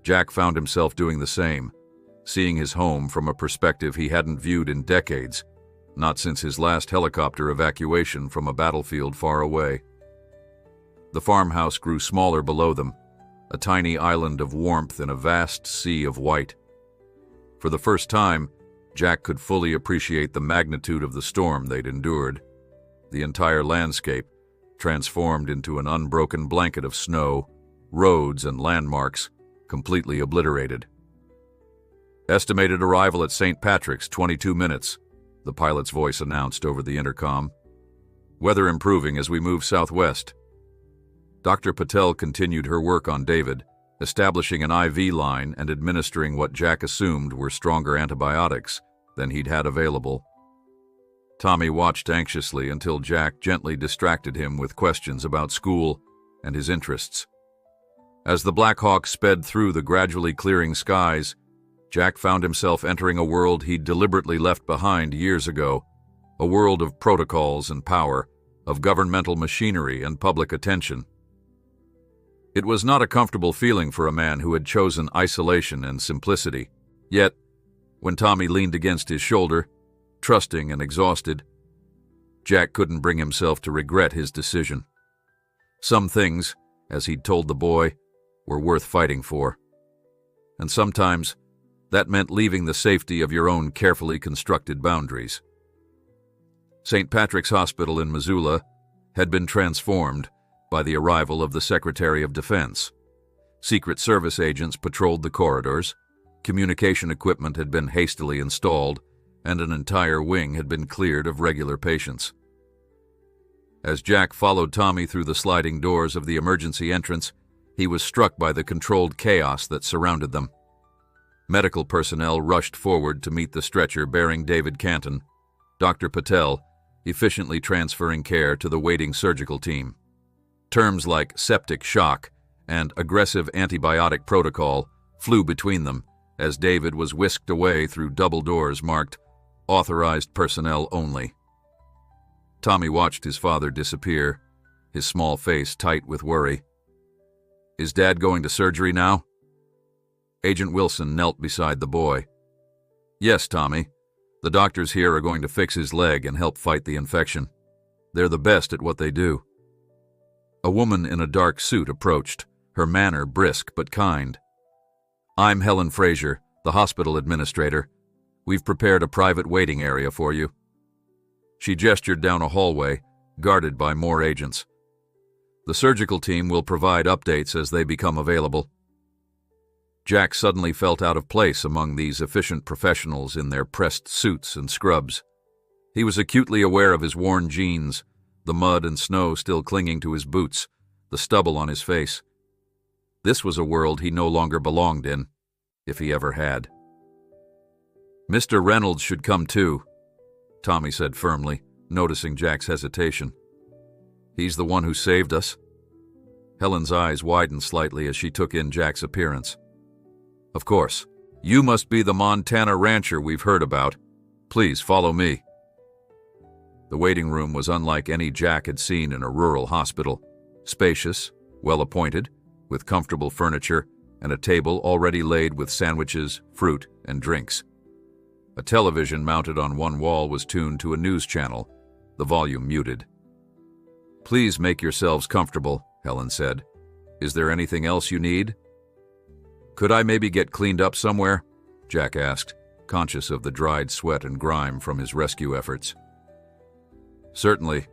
Jack found himself doing the same, seeing his home from a perspective he hadn't viewed in decades, not since his last helicopter evacuation from a battlefield far away. The farmhouse grew smaller below them, a tiny island of warmth in a vast sea of white. For the first time, Jack could fully appreciate the magnitude of the storm they'd endured. The entire landscape, transformed into an unbroken blanket of snow, roads and landmarks, completely obliterated. "Estimated arrival at St. Patrick's, 22 minutes, the pilot's voice announced over the intercom. "Weather improving as we move southwest." Dr. Patel continued her work on David, establishing an IV line and administering what Jack assumed were stronger antibiotics than he'd had available. Tommy watched anxiously until Jack gently distracted him with questions about school and his interests. As the Black Hawk sped through the gradually clearing skies, Jack found himself entering a world he'd deliberately left behind years ago, a world of protocols and power, of governmental machinery and public attention. It was not a comfortable feeling for a man who had chosen isolation and simplicity. Yet, when Tommy leaned against his shoulder, trusting and exhausted, Jack couldn't bring himself to regret his decision. Some things, as he'd told the boy, were worth fighting for. And sometimes, that meant leaving the safety of your own carefully constructed boundaries. St. Patrick's Hospital in Missoula had been transformed by the arrival of the Secretary of Defense. Secret Service agents patrolled the corridors, communication equipment had been hastily installed, and an entire wing had been cleared of regular patients. As Jack followed Tommy through the sliding doors of the emergency entrance, he was struck by the controlled chaos that surrounded them. Medical personnel rushed forward to meet the stretcher bearing David Canton, Dr. Patel efficiently transferring care to the waiting surgical team. Terms like septic shock and aggressive antibiotic protocol flew between them as David was whisked away through double doors marked "Authorized Personnel Only." Tommy watched his father disappear, his small face tight with worry. "Is Dad going to surgery now?" Agent Wilson knelt beside the boy. "Yes, Tommy. The doctors here are going to fix his leg and help fight the infection. They're the best at what they do." A woman in a dark suit approached, her manner brisk but kind. "I'm Helen Fraser, the hospital administrator. We've prepared a private waiting area for you." She gestured down a hallway, guarded by more agents. "The surgical team will provide updates as they become available." Jack suddenly felt out of place among these efficient professionals in their pressed suits and scrubs. He was acutely aware of his worn jeans, the mud and snow still clinging to his boots, the stubble on his face. This was a world he no longer belonged in, if he ever had. "Mr. Reynolds should come too," Tommy said firmly, noticing Jack's hesitation. "He's the one who saved us." Helen's eyes widened slightly as she took in Jack's appearance. "Of course. You must be the Montana rancher we've heard about. Please follow me." The waiting room was unlike any Jack had seen in a rural hospital. Spacious, well-appointed, with comfortable furniture and a table already laid with sandwiches, fruit, and drinks. A television mounted on one wall was tuned to a news channel, the volume muted. "Please make yourselves comfortable," Helen said. "Is there anything else you need?" "Could I maybe get cleaned up somewhere?" Jack asked, conscious of the dried sweat and grime from his rescue efforts. "Certainly.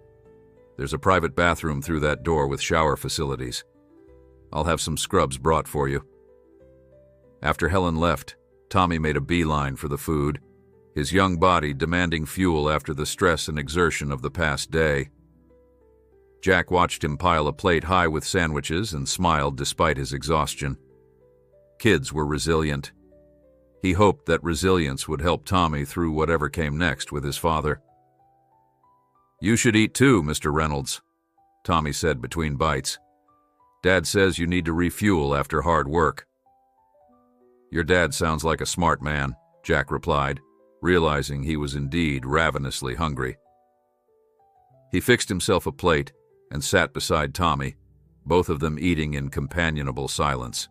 There's a private bathroom through that door with shower facilities. I'll have some scrubs brought for you." After Helen left, Tommy made a beeline for the food, his young body demanding fuel after the stress and exertion of the past day. Jack watched him pile a plate high with sandwiches and smiled despite his exhaustion. Kids were resilient. He hoped that resilience would help Tommy through whatever came next with his father. "You should eat too, Mr. Reynolds," Tommy said between bites. "Dad says you need to refuel after hard work." "Your dad sounds like a smart man," Jack replied, realizing he was indeed ravenously hungry. He fixed himself a plate and sat beside Tommy, both of them eating in companionable silence.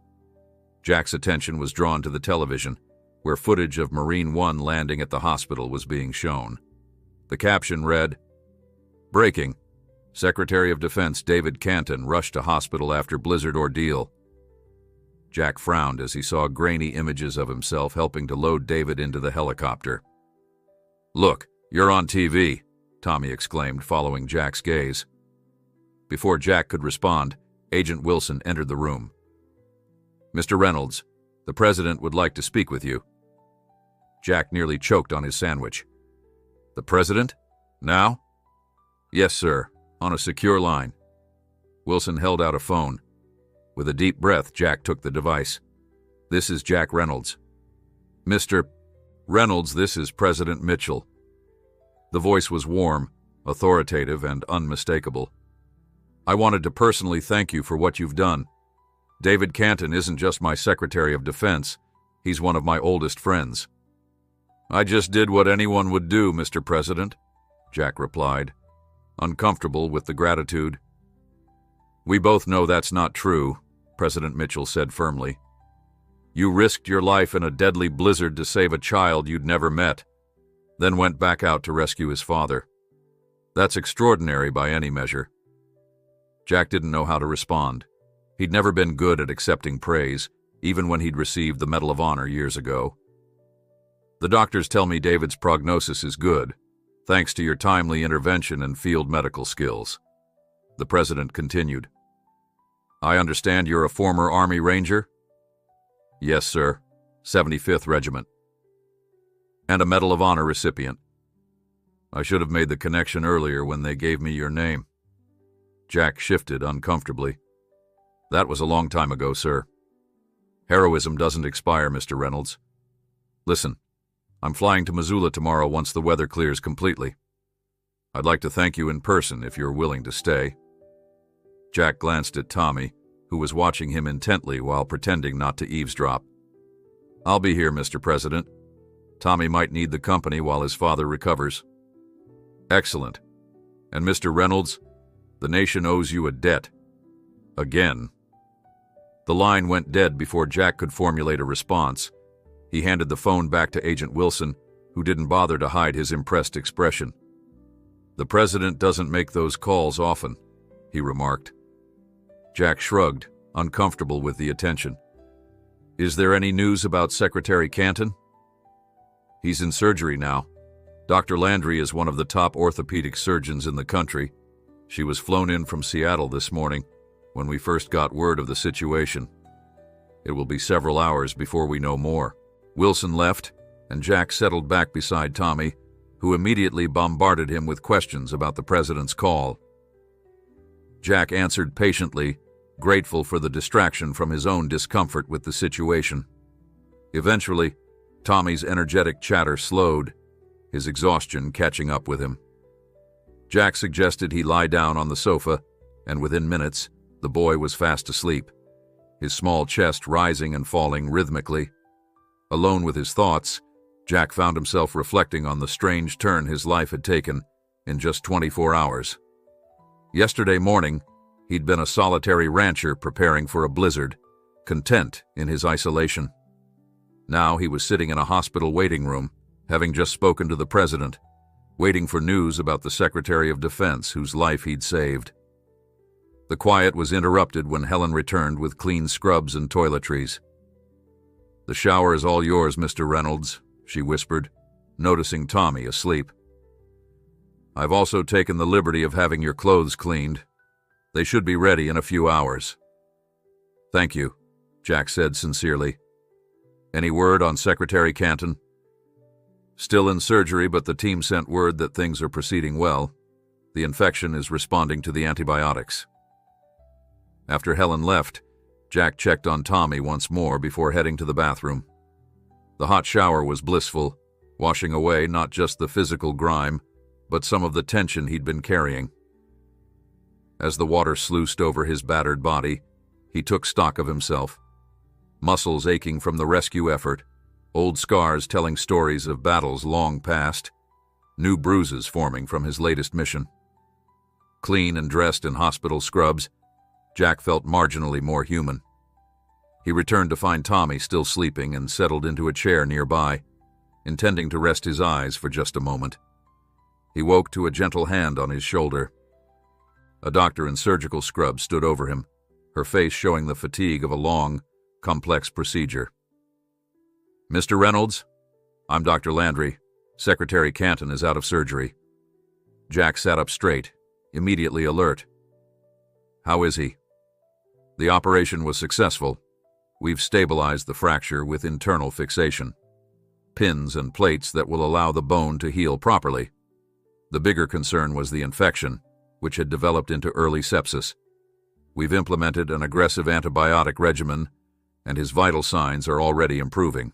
Jack's attention was drawn to the television, where footage of Marine One landing at the hospital was being shown. The caption read, "Breaking. Secretary of Defense David Canton rushed to hospital after blizzard ordeal." Jack frowned as he saw grainy images of himself helping to load David into the helicopter. "Look, you're on TV," Tommy exclaimed, following Jack's gaze. Before Jack could respond, Agent Wilson entered the room. "Mr. Reynolds, the President would like to speak with you." Jack nearly choked on his sandwich. "The President? Now?" "Yes, sir, on a secure line." Wilson held out a phone. With a deep breath, Jack took the device. "This is Jack Reynolds." "Mr. Reynolds, this is President Mitchell." The voice was warm, authoritative, and unmistakable. "I wanted to personally thank you for what you've done. David Canton isn't just my Secretary of Defense, he's one of my oldest friends." "I just did what anyone would do, Mr. President," Jack replied, uncomfortable with the gratitude. "We both know that's not true," President Mitchell said firmly. "You risked your life in a deadly blizzard to save a child you'd never met, then went back out to rescue his father. That's extraordinary by any measure." Jack didn't know how to respond. He'd never been good at accepting praise, even when he'd received the Medal of Honor years ago. "The doctors tell me David's prognosis is good, thanks to your timely intervention and field medical skills," the President continued. I understand you're a former Army Ranger? Yes, sir. 75th Regiment. And a Medal of Honor recipient. I should have made the connection earlier when they gave me your name. Jack shifted uncomfortably. That was a long time ago, sir. Heroism doesn't expire, Mr. Reynolds. Listen, I'm flying to Missoula tomorrow once the weather clears completely. I'd like to thank you in person if you're willing to stay. Jack glanced at Tommy, who was watching him intently while pretending not to eavesdrop. I'll be here, Mr. President. Tommy might need the company while his father recovers. Excellent. And Mr. Reynolds, the nation owes you a debt. Again. The line went dead before Jack could formulate a response. He handed the phone back to Agent Wilson, who didn't bother to hide his impressed expression. The president doesn't make those calls often, he remarked. Jack shrugged, uncomfortable with the attention. Is there any news about Secretary Canton? He's in surgery now. Dr. Landry is one of the top orthopedic surgeons in the country. She was flown in from Seattle this morning when we first got word of the situation. It will be several hours before we know more. Wilson left, and Jack settled back beside Tommy, who immediately bombarded him with questions about the president's call. Jack answered patiently, grateful for the distraction from his own discomfort with the situation. Eventually, Tommy's energetic chatter slowed, his exhaustion catching up with him. Jack suggested he lie down on the sofa, and within minutes, the boy was fast asleep, his small chest rising and falling rhythmically. Alone with his thoughts, Jack found himself reflecting on the strange turn his life had taken in just 24 hours. Yesterday morning, he'd been a solitary rancher preparing for a blizzard, content in his isolation. Now he was sitting in a hospital waiting room, having just spoken to the president, waiting for news about the Secretary of Defense whose life he'd saved. The quiet was interrupted when Helen returned with clean scrubs and toiletries. The shower is all yours, Mr. Reynolds, she whispered, noticing Tommy asleep. I've also taken the liberty of having your clothes cleaned. They should be ready in a few hours. Thank you, Jack said sincerely. Any word on Secretary Canton? Still in surgery, but the team sent word that things are proceeding well. The infection is responding to the antibiotics. After Helen left, Jack checked on Tommy once more before heading to the bathroom. The hot shower was blissful, washing away not just the physical grime, but some of the tension he'd been carrying. As the water sluiced over his battered body, he took stock of himself. Muscles aching from the rescue effort, old scars telling stories of battles long past, new bruises forming from his latest mission. Clean and dressed in hospital scrubs, Jack felt marginally more human. He returned to find Tommy still sleeping and settled into a chair nearby, intending to rest his eyes for just a moment. He woke to a gentle hand on his shoulder. A doctor in surgical scrubs stood over him, her face showing the fatigue of a long, complex procedure. Mr. Reynolds, I'm Dr. Landry. Secretary Canton is out of surgery. Jack sat up straight, immediately alert. How is he? The operation was successful. We've stabilized the fracture with internal fixation. Pins and plates that will allow the bone to heal properly. The bigger concern was the infection, which had developed into early sepsis. We've implemented an aggressive antibiotic regimen, and his vital signs are already improving.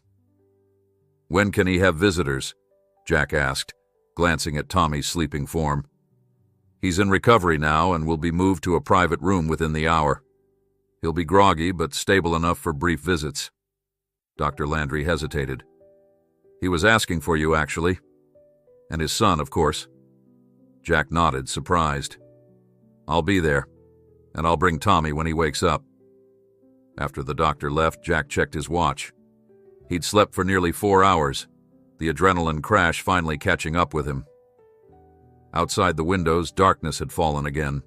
When can he have visitors? Jack asked, glancing at Tommy's sleeping form. He's in recovery now and will be moved to a private room within the hour. He'll be groggy but stable enough for brief visits. Dr. Landry hesitated. He was asking for you, actually. And his son, of course. Jack nodded, surprised. I'll be there, and I'll bring Tommy when he wakes up. After the doctor left, Jack checked his watch. He'd slept for nearly 4 hours, the adrenaline crash finally catching up with him. Outside the windows, darkness had fallen again,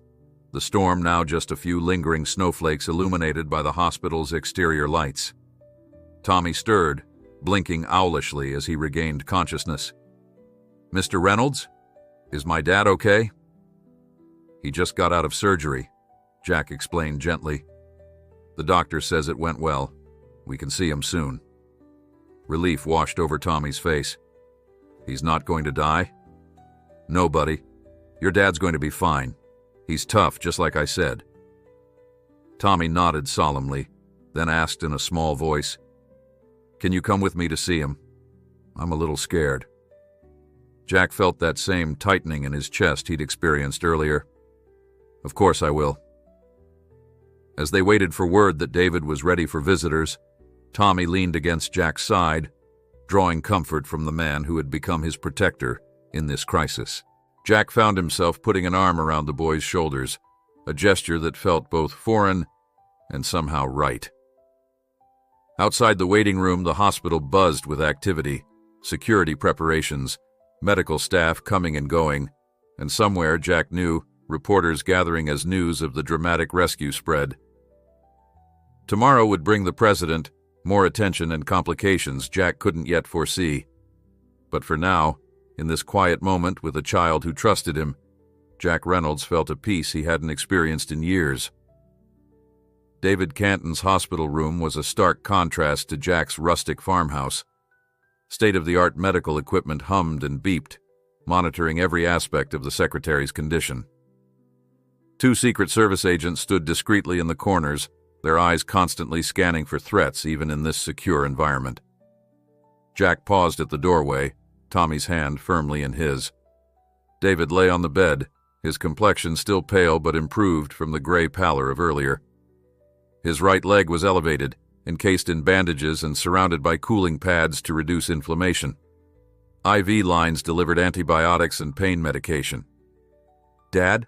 the storm now just a few lingering snowflakes illuminated by the hospital's exterior lights. Tommy stirred, blinking owlishly as he regained consciousness. Mr. Reynolds? Is my dad okay? He just got out of surgery, Jack explained gently, The doctor says it went well. We can see him soon." Relief washed over Tommy's face. "He's not going to die?" "No, buddy. Your dad's going to be fine. He's tough, just like I said." Tommy nodded solemnly, then asked in a small voice, "Can you come with me to see him? I'm a little scared." Jack felt that same tightening in his chest he'd experienced earlier. "Of course I will." As they waited for word that David was ready for visitors, Tommy leaned against Jack's side, drawing comfort from the man who had become his protector in this crisis. Jack found himself putting an arm around the boy's shoulders, a gesture that felt both foreign and somehow right. Outside the waiting room, the hospital buzzed with activity, security preparations, medical staff coming and going, and somewhere, Jack knew, reporters gathering as news of the dramatic rescue spread. Tomorrow would bring the president more attention and complications Jack couldn't yet foresee. But for now, in this quiet moment with a child who trusted him, Jack Reynolds felt a peace he hadn't experienced in years. David Canton's hospital room was a stark contrast to Jack's rustic farmhouse. State-of-the-art medical equipment hummed and beeped, monitoring every aspect of the secretary's condition. 2 Secret Service agents stood discreetly in the corners, their eyes constantly scanning for threats even in this secure environment. Jack paused at the doorway, Tommy's hand firmly in his. David lay on the bed, his complexion still pale but improved from the gray pallor of earlier. His right leg was elevated, encased in bandages and surrounded by cooling pads to reduce inflammation. IV lines delivered antibiotics and pain medication. "Dad?"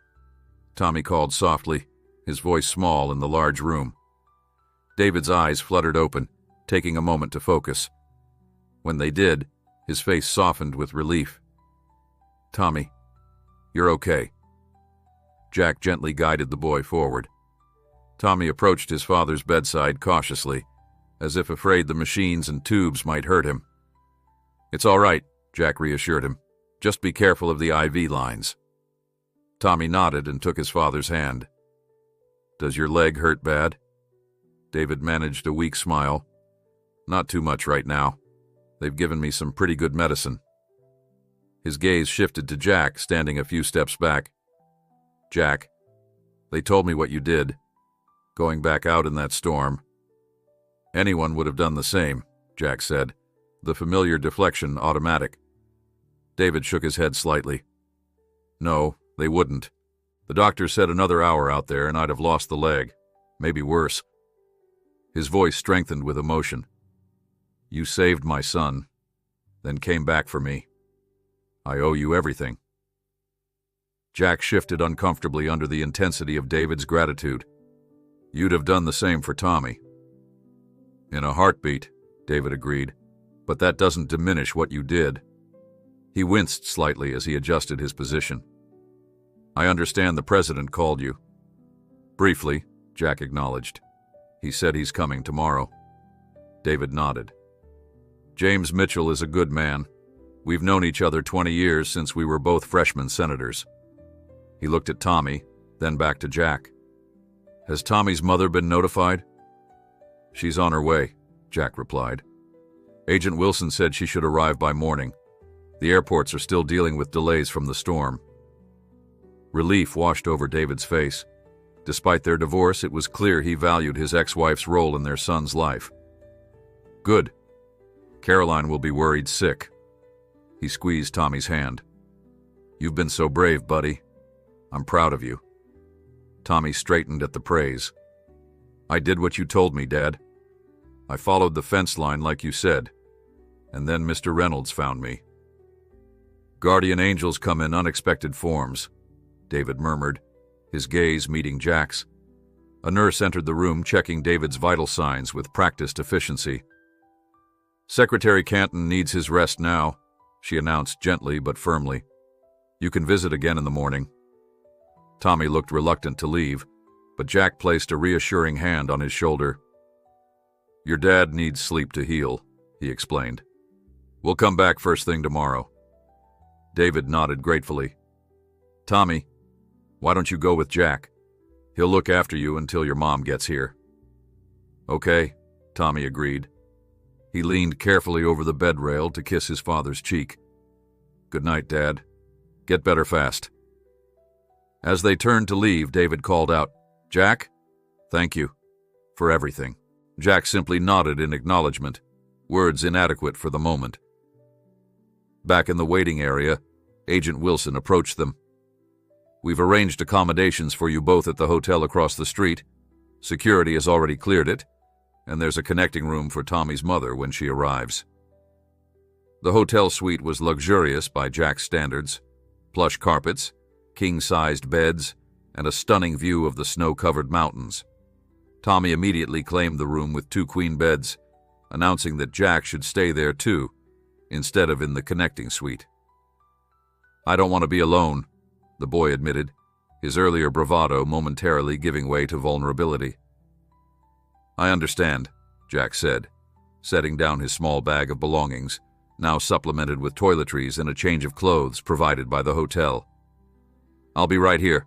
Tommy called softly, his voice small in the large room. David's eyes fluttered open, taking a moment to focus. When they did, his face softened with relief. "Tommy, you're okay." Jack gently guided the boy forward. Tommy approached his father's bedside cautiously, as if afraid the machines and tubes might hurt him. "It's all right," Jack reassured him. "Just be careful of the IV lines." Tommy nodded and took his father's hand. "Does your leg hurt bad?" David managed a weak smile. "Not too much right now. They've given me some pretty good medicine." His gaze shifted to Jack, standing a few steps back. "Jack, they told me what you did, going back out in that storm." "Anyone would have done the same," Jack said, the familiar deflection automatic. David shook his head slightly. "No, they wouldn't. The doctor said another hour out there and I'd have lost the leg. Maybe worse." His voice strengthened with emotion. "You saved my son, then came back for me. I owe you everything." Jack shifted uncomfortably under the intensity of David's gratitude. "You'd have done the same for Tommy." "In a heartbeat," David agreed, "but that doesn't diminish what you did." He winced slightly as he adjusted his position. "I understand the president called you." "Briefly," Jack acknowledged. "He said he's coming tomorrow." David nodded. "James Mitchell is a good man. We've known each other 20 years since we were both freshman senators." He looked at Tommy, then back to Jack. "Has Tommy's mother been notified?" "She's on her way," Jack replied. "Agent Wilson said she should arrive by morning. The airports are still dealing with delays from the storm." Relief washed over David's face. Despite their divorce, it was clear he valued his ex-wife's role in their son's life. "Good. Caroline will be worried sick." He squeezed Tommy's hand. "You've been so brave, buddy. I'm proud of you." Tommy straightened at the praise. "I did what you told me, Dad. I followed the fence line like you said, and then Mr. Reynolds found me." "Guardian angels come in unexpected forms," David murmured, his gaze meeting Jack's. A nurse entered the room, checking David's vital signs with practiced efficiency. "Secretary Canton needs his rest now," she announced gently but firmly. "You can visit again in the morning." Tommy looked reluctant to leave, but Jack placed a reassuring hand on his shoulder. "Your dad needs sleep to heal," he explained. "We'll come back first thing tomorrow." David nodded gratefully. "Tommy, why don't you go with Jack? He'll look after you until your mom gets here." Okay, Tommy agreed. He leaned carefully over the bed rail to kiss his father's cheek. Good night, Dad. Get better fast. As they turned to leave, David called out, Jack? Thank you. For everything. Jack simply nodded in acknowledgement, words inadequate for the moment. Back in the waiting area, Agent Wilson approached them. We've arranged accommodations for you both at the hotel across the street. Security has already cleared it, and there's a connecting room for Tommy's mother when she arrives. The hotel suite was luxurious by Jack's standards. Plush carpets, king-sized beds, and a stunning view of the snow-covered mountains. Tommy immediately claimed the room with 2 queen beds, announcing that Jack should stay there too, instead of in the connecting suite. I don't want to be alone, the boy admitted, his earlier bravado momentarily giving way to vulnerability. I understand, Jack said, setting down his small bag of belongings, now supplemented with toiletries and a change of clothes provided by the hotel. I'll be right here.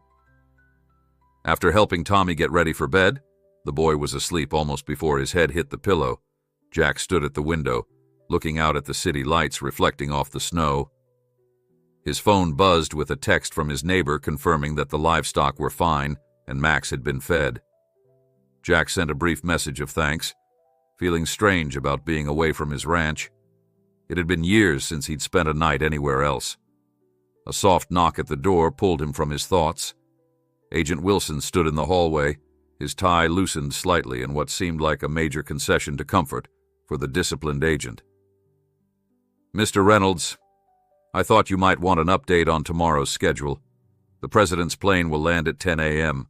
After helping Tommy get ready for bed, the boy was asleep almost before his head hit the pillow. Jack stood at the window, looking out at the city lights reflecting off the snow. His phone buzzed with a text from his neighbor confirming that the livestock were fine and Max had been fed. Jack sent a brief message of thanks, feeling strange about being away from his ranch. It had been years since he'd spent a night anywhere else. A soft knock at the door pulled him from his thoughts. Agent Wilson stood in the hallway, his tie loosened slightly in what seemed like a major concession to comfort for the disciplined agent. Mr. Reynolds, I thought you might want an update on tomorrow's schedule. The President's plane will land at 10 a.m.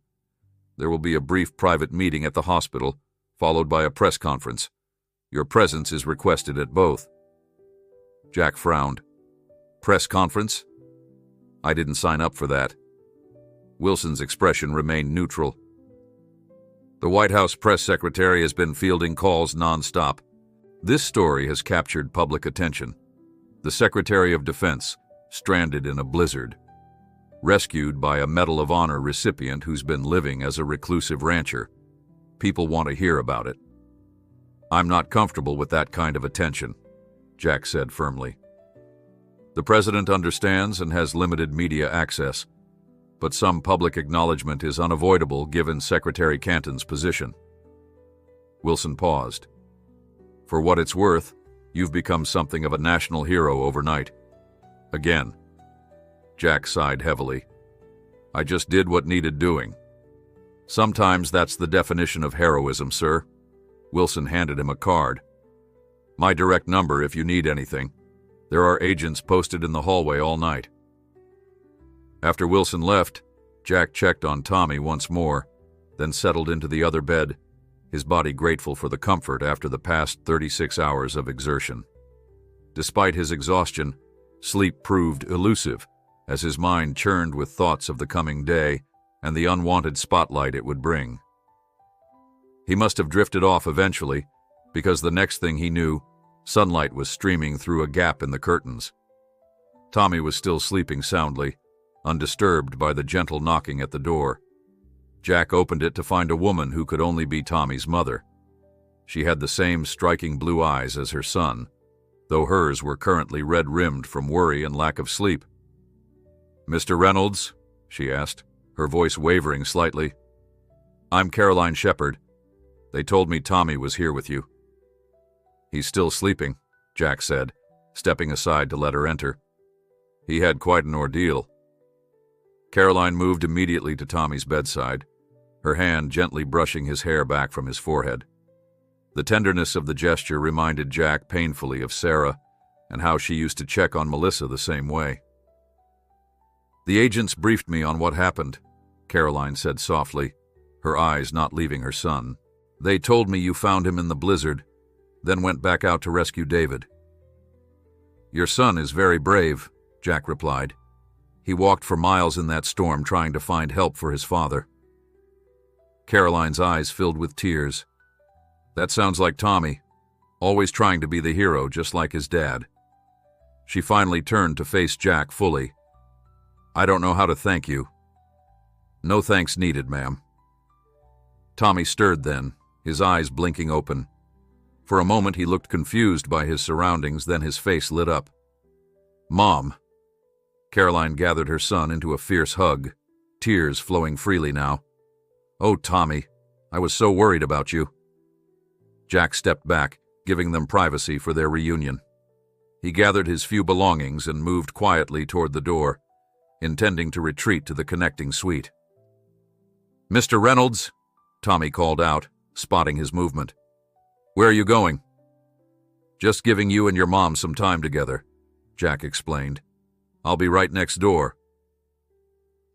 There will be a brief private meeting at the hospital, followed by a press conference. Your presence is requested at both. Jack frowned. Press conference? I didn't sign up for that. Wilson's expression remained neutral. The White House press secretary has been fielding calls nonstop. This story has captured public attention. The Secretary of Defense, stranded in a blizzard. Rescued by a Medal of Honor recipient who's been living as a reclusive rancher. People want to hear about it. I'm not comfortable with that kind of attention, Jack said firmly. The President understands and has limited media access, but some public acknowledgement is unavoidable given Secretary Canton's position. Wilson paused. For what it's worth, you've become something of a national hero overnight. Again. Jack sighed heavily. I just did what needed doing. Sometimes that's the definition of heroism, sir. Wilson handed him a card. My direct number if you need anything. There are agents posted in the hallway all night. After Wilson left, Jack checked on Tommy once more, then settled into the other bed, his body grateful for the comfort after the past 36 hours of exertion. Despite his exhaustion, sleep proved elusive as his mind churned with thoughts of the coming day and the unwanted spotlight it would bring. He must have drifted off eventually, because the next thing he knew, sunlight was streaming through a gap in the curtains. Tommy was still sleeping soundly, undisturbed by the gentle knocking at the door. Jack opened it to find a woman who could only be Tommy's mother. She had the same striking blue eyes as her son, though hers were currently red-rimmed from worry and lack of sleep. Mr. Reynolds, she asked, her voice wavering slightly. I'm Caroline Shepard. They told me Tommy was here with you. He's still sleeping, Jack said, stepping aside to let her enter. He had quite an ordeal. Caroline moved immediately to Tommy's bedside, her hand gently brushing his hair back from his forehead. The tenderness of the gesture reminded Jack painfully of Sarah and how she used to check on Melissa the same way. The agents briefed me on what happened, Caroline said softly, her eyes not leaving her son. They told me you found him in the blizzard, then went back out to rescue David. Your son is very brave, Jack replied. He walked for miles in that storm trying to find help for his father. Caroline's eyes filled with tears. That sounds like Tommy, always trying to be the hero just like his dad. She finally turned to face Jack fully. I don't know how to thank you. No thanks needed, ma'am. Tommy stirred then, his eyes blinking open. For a moment he looked confused by his surroundings, then his face lit up. "Mom!" Caroline gathered her son into a fierce hug, tears flowing freely now. "Oh, Tommy, I was so worried about you." Jack stepped back, giving them privacy for their reunion. He gathered his few belongings and moved quietly toward the door, intending to retreat to the connecting suite. "Mr. Reynolds," Tommy called out, spotting his movement. "Where are you going?" "Just giving you and your mom some time together," Jack explained. "I'll be right next door."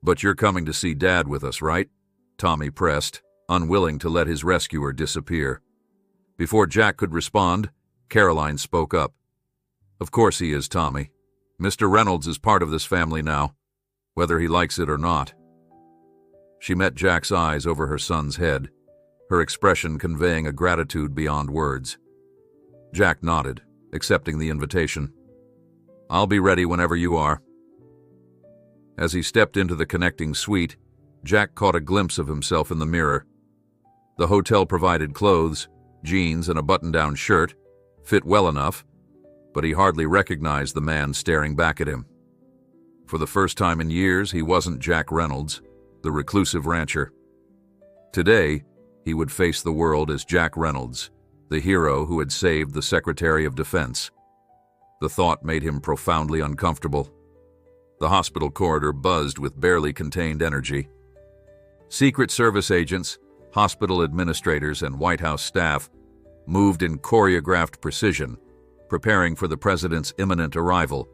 "But you're coming to see Dad with us, right?" Tommy pressed, unwilling to let his rescuer disappear. Before Jack could respond, Caroline spoke up. "Of course he is, Tommy. Mr. Reynolds is part of this family now, whether he likes it or not." She met Jack's eyes over her son's head, her expression conveying a gratitude beyond words. Jack nodded, accepting the invitation. "I'll be ready whenever you are." As he stepped into the connecting suite, Jack caught a glimpse of himself in the mirror. The hotel-provided clothes, jeans and a button-down shirt, fit well enough, but he hardly recognized the man staring back at him. For the first time in years, he wasn't Jack Reynolds, the reclusive rancher. Today, he would face the world as Jack Reynolds, the hero who had saved the Secretary of Defense. The thought made him profoundly uncomfortable. The hospital corridor buzzed with barely contained energy. Secret Service agents, hospital administrators, and White House staff moved in choreographed precision, preparing for the president's imminent arrival.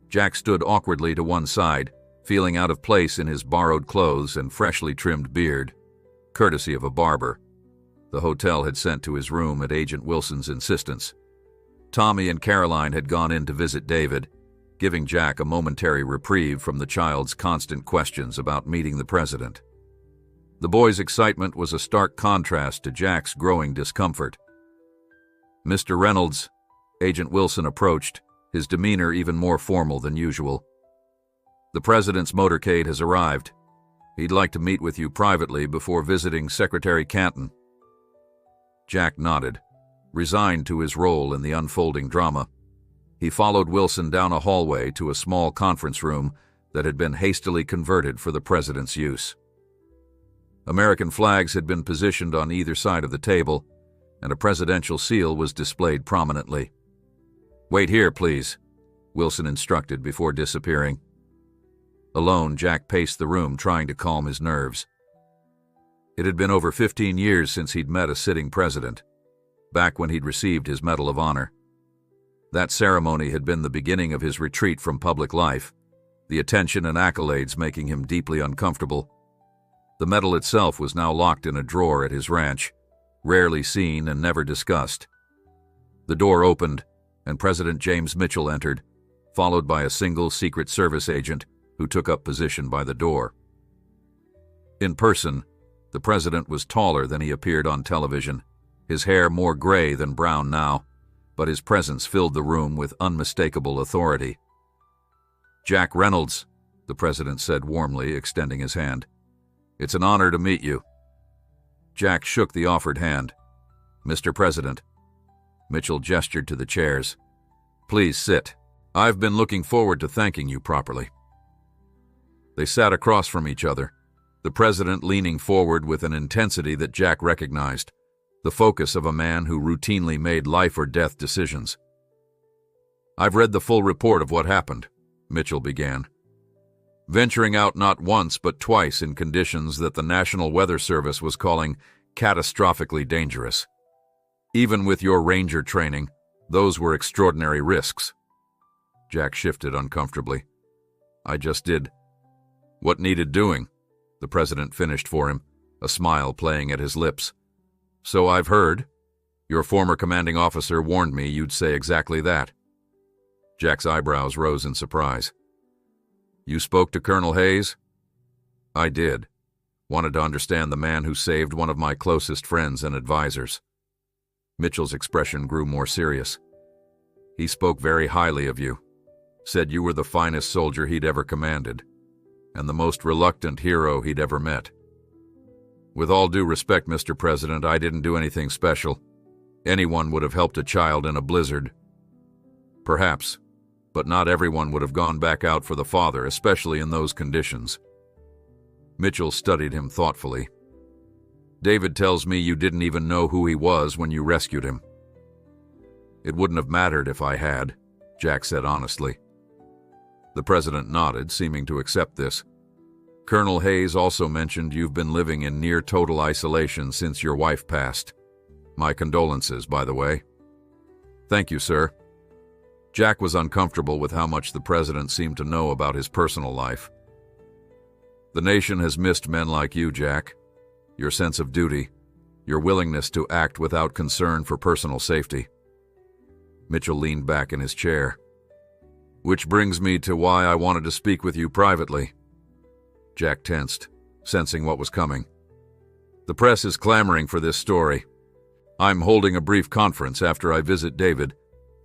Jack stood awkwardly to one side, feeling out of place in his borrowed clothes and freshly trimmed beard, courtesy of a barber the hotel had sent to his room at Agent Wilson's insistence. Tommy and Caroline had gone in to visit David, giving Jack a momentary reprieve from the child's constant questions about meeting the president. The boy's excitement was a stark contrast to Jack's growing discomfort. "Mr. Reynolds," Agent Wilson approached, his demeanor even more formal than usual. "The president's motorcade has arrived. He'd like to meet with you privately before visiting Secretary Canton." Jack nodded, resigned to his role in the unfolding drama. He followed Wilson down a hallway to a small conference room that had been hastily converted for the president's use. American flags had been positioned on either side of the table, and a presidential seal was displayed prominently. "Wait here, please," Wilson instructed before disappearing. Alone, Jack paced the room, trying to calm his nerves. It had been over 15 years since he'd met a sitting president, back when he'd received his Medal of Honor. That ceremony had been the beginning of his retreat from public life, the attention and accolades making him deeply uncomfortable. The medal itself was now locked in a drawer at his ranch, rarely seen and never discussed. The door opened, and President James Mitchell entered, followed by a single Secret Service agent who took up position by the door. In person, the president was taller than he appeared on television, his hair more gray than brown now, but his presence filled the room with unmistakable authority. "Jack Reynolds," the president said warmly, extending his hand. "It's an honor to meet you." Jack shook the offered hand. "Mr. President." Mitchell gestured to the chairs. "Please sit. I've been looking forward to thanking you properly." They sat across from each other, the president leaning forward with an intensity that Jack recognized, the focus of a man who routinely made life-or-death decisions. "I've read the full report of what happened," Mitchell began. "Venturing out not once but twice in conditions that the National Weather Service was calling catastrophically dangerous. Even with your ranger training, those were extraordinary risks." Jack shifted uncomfortably. "I just did what needed doing," the president finished for him, a smile playing at his lips. "So I've heard. Your former commanding officer warned me you'd say exactly that." Jack's eyebrows rose in surprise. "You spoke to Colonel Hayes?" "I did. Wanted to understand the man who saved one of my closest friends and advisors." Mitchell's expression grew more serious. "He spoke very highly of you, said you were the finest soldier he'd ever commanded, and the most reluctant hero he'd ever met." With all due respect, Mr. President, I didn't do anything special. Anyone would have helped a child in a blizzard. Perhaps, but not everyone would have gone back out for the father, especially in those conditions. Mitchell studied him thoughtfully. David tells me you didn't even know who he was when you rescued him. It wouldn't have mattered if I had, Jack said honestly. The president nodded, seeming to accept this. Colonel Hayes also mentioned you've been living in near total isolation since your wife passed. My condolences, by the way. Thank you, sir. Jack was uncomfortable with how much the president seemed to know about his personal life. The nation has missed men like you, Jack. Your sense of duty, your willingness to act without concern for personal safety. Mitchell leaned back in his chair. Which brings me to why I wanted to speak with you privately. Jack tensed, sensing what was coming. The press is clamoring for this story. I'm holding a brief conference after I visit David,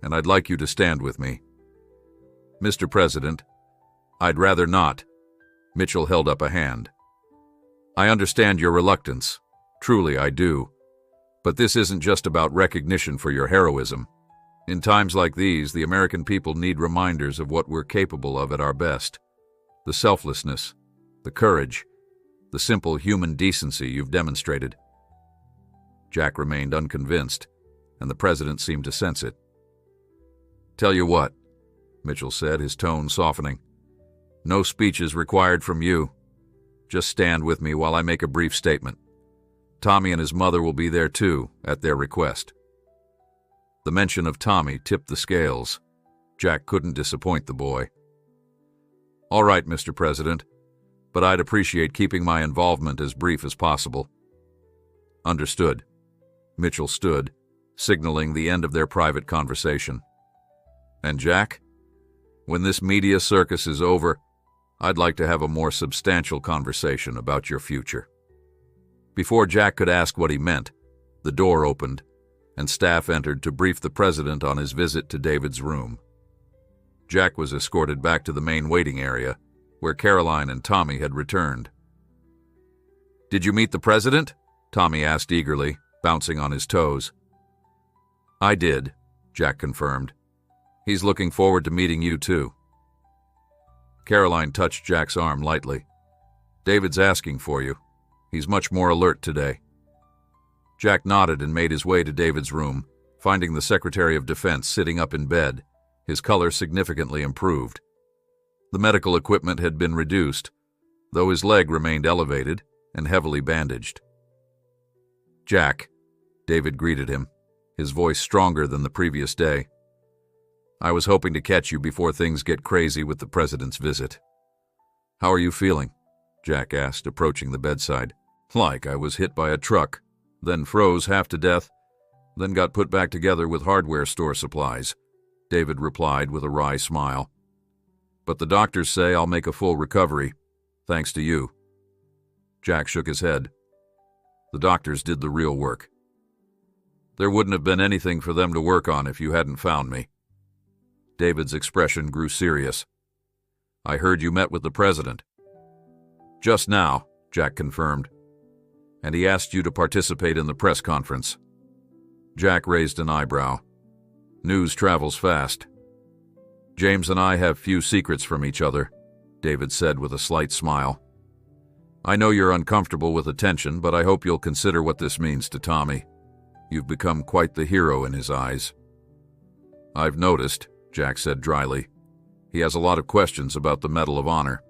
and I'd like you to stand with me. Mr. President, I'd rather not. Mitchell held up a hand. I understand your reluctance. Truly, I do. But this isn't just about recognition for your heroism. In times like these, the American people need reminders of what we're capable of at our best. The selflessness, the courage, the simple human decency you've demonstrated. Jack remained unconvinced, and the president seemed to sense it. Tell you what, Mitchell said, his tone softening. No speech is required from you. Just stand with me while I make a brief statement. Tommy and his mother will be there too, at their request. The mention of Tommy tipped the scales. Jack couldn't disappoint the boy. All right, Mr. President, but I'd appreciate keeping my involvement as brief as possible. Understood. Mitchell stood, signaling the end of their private conversation. And Jack, when this media circus is over, I'd like to have a more substantial conversation about your future. Before Jack could ask what he meant, the door opened, and staff entered to brief the president on his visit to David's room. Jack was escorted back to the main waiting area, where Caroline and Tommy had returned. Did you meet the president? Tommy asked eagerly, bouncing on his toes. I did, Jack confirmed. He's looking forward to meeting you too. Caroline touched Jack's arm lightly. David's asking for you. He's much more alert today. Jack nodded and made his way to David's room, finding the Secretary of Defense sitting up in bed, his color significantly improved. The medical equipment had been reduced, though his leg remained elevated and heavily bandaged. Jack, David greeted him, his voice stronger than the previous day. I was hoping to catch you before things get crazy with the president's visit. How are you feeling? Jack asked, approaching the bedside. Like I was hit by a truck, then froze half to death, then got put back together with hardware store supplies, David replied with a wry smile. But the doctors say I'll make a full recovery, thanks to you. Jack shook his head. The doctors did the real work. There wouldn't have been anything for them to work on if you hadn't found me. David's expression grew serious. I heard you met with the president. Just now, Jack confirmed. And he asked you to participate in the press conference. Jack raised an eyebrow. News travels fast. James and I have few secrets from each other, David said with a slight smile. I know you're uncomfortable with attention, but I hope you'll consider what this means to Tommy. You've become quite the hero in his eyes. I've noticed, Jack said dryly. He has a lot of questions about the Medal of Honor.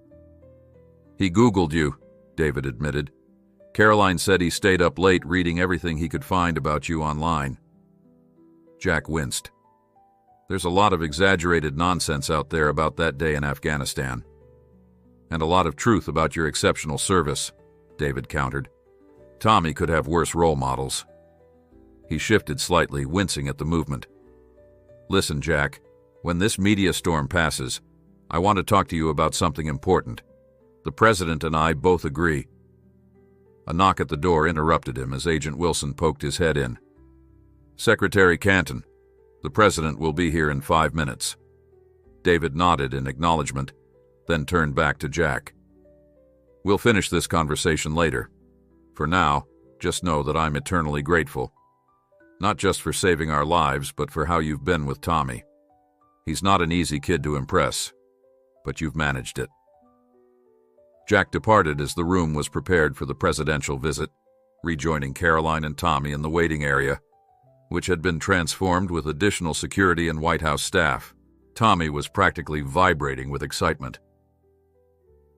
He Googled you, David admitted. Caroline said he stayed up late reading everything he could find about you online. Jack winced. There's a lot of exaggerated nonsense out there about that day in Afghanistan. And a lot of truth about your exceptional service, David countered. Tommy could have worse role models. He shifted slightly, wincing at the movement. Listen, Jack, when this media storm passes, I want to talk to you about something important. The president and I both agree. A knock at the door interrupted him as Agent Wilson poked his head in. Secretary Canton, the president will be here in 5 minutes. David nodded in acknowledgement, then turned back to Jack. We'll finish this conversation later. For now, just know that I'm eternally grateful. Not just for saving our lives, but for how you've been with Tommy. He's not an easy kid to impress, but you've managed it." Jack departed as the room was prepared for the presidential visit, rejoining Caroline and Tommy in the waiting area, which had been transformed with additional security and White House staff. Tommy was practically vibrating with excitement.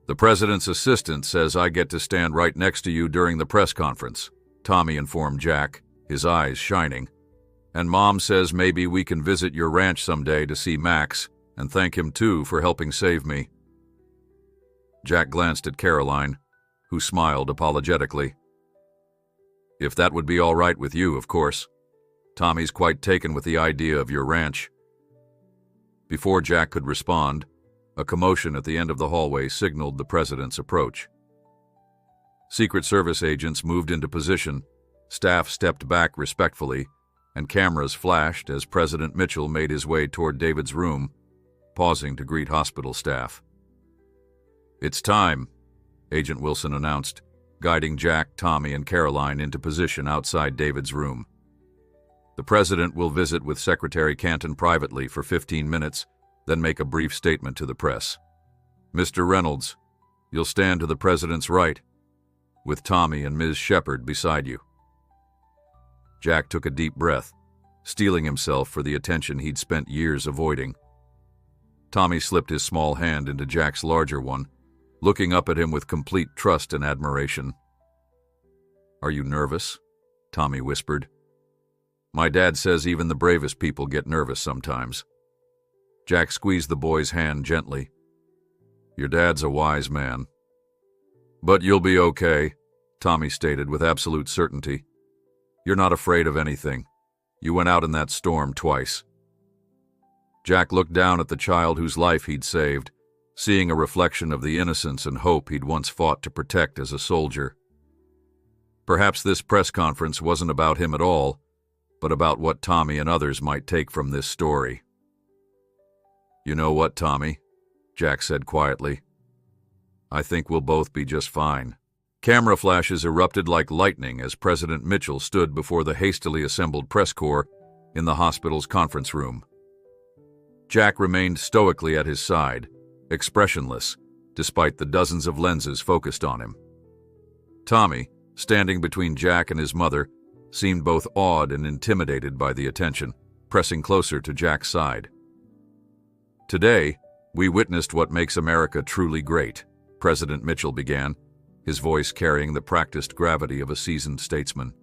"The president's assistant says I get to stand right next to you during the press conference," Tommy informed Jack, his eyes shining. "And Mom says maybe we can visit your ranch someday to see Max and thank him too for helping save me." Jack glanced at Caroline, who smiled apologetically. "If that would be all right with you, of course. Tommy's quite taken with the idea of your ranch." Before Jack could respond, a commotion at the end of the hallway signaled the president's approach. Secret Service agents moved into position, staff stepped back respectfully, and cameras flashed as President Mitchell made his way toward David's room, pausing to greet hospital staff. "It's time," Agent Wilson announced, guiding Jack, Tommy, and Caroline into position outside David's room. "The president will visit with Secretary Canton privately for 15 minutes, then make a brief statement to the press. Mr. Reynolds, you'll stand to the president's right, with Tommy and Ms. Shepard beside you." Jack took a deep breath, steeling himself for the attention he'd spent years avoiding. Tommy slipped his small hand into Jack's larger one, looking up at him with complete trust and admiration. "Are you nervous?" Tommy whispered. "My dad says even the bravest people get nervous sometimes." Jack squeezed the boy's hand gently. "Your dad's a wise man." "But you'll be okay," Tommy stated with absolute certainty. "You're not afraid of anything. You went out in that storm twice." Jack looked down at the child whose life he'd saved, seeing a reflection of the innocence and hope he'd once fought to protect as a soldier. Perhaps this press conference wasn't about him at all, but about what Tommy and others might take from this story. "You know what, Tommy?" Jack said quietly. "I think we'll both be just fine." Camera flashes erupted like lightning as President Mitchell stood before the hastily assembled press corps in the hospital's conference room. Jack remained stoically at his side, expressionless, despite the dozens of lenses focused on him. Tommy, standing between Jack and his mother, seemed both awed and intimidated by the attention, pressing closer to Jack's side. "Today, we witnessed what makes America truly great," President Mitchell began, his voice carrying the practiced gravity of a seasoned statesman.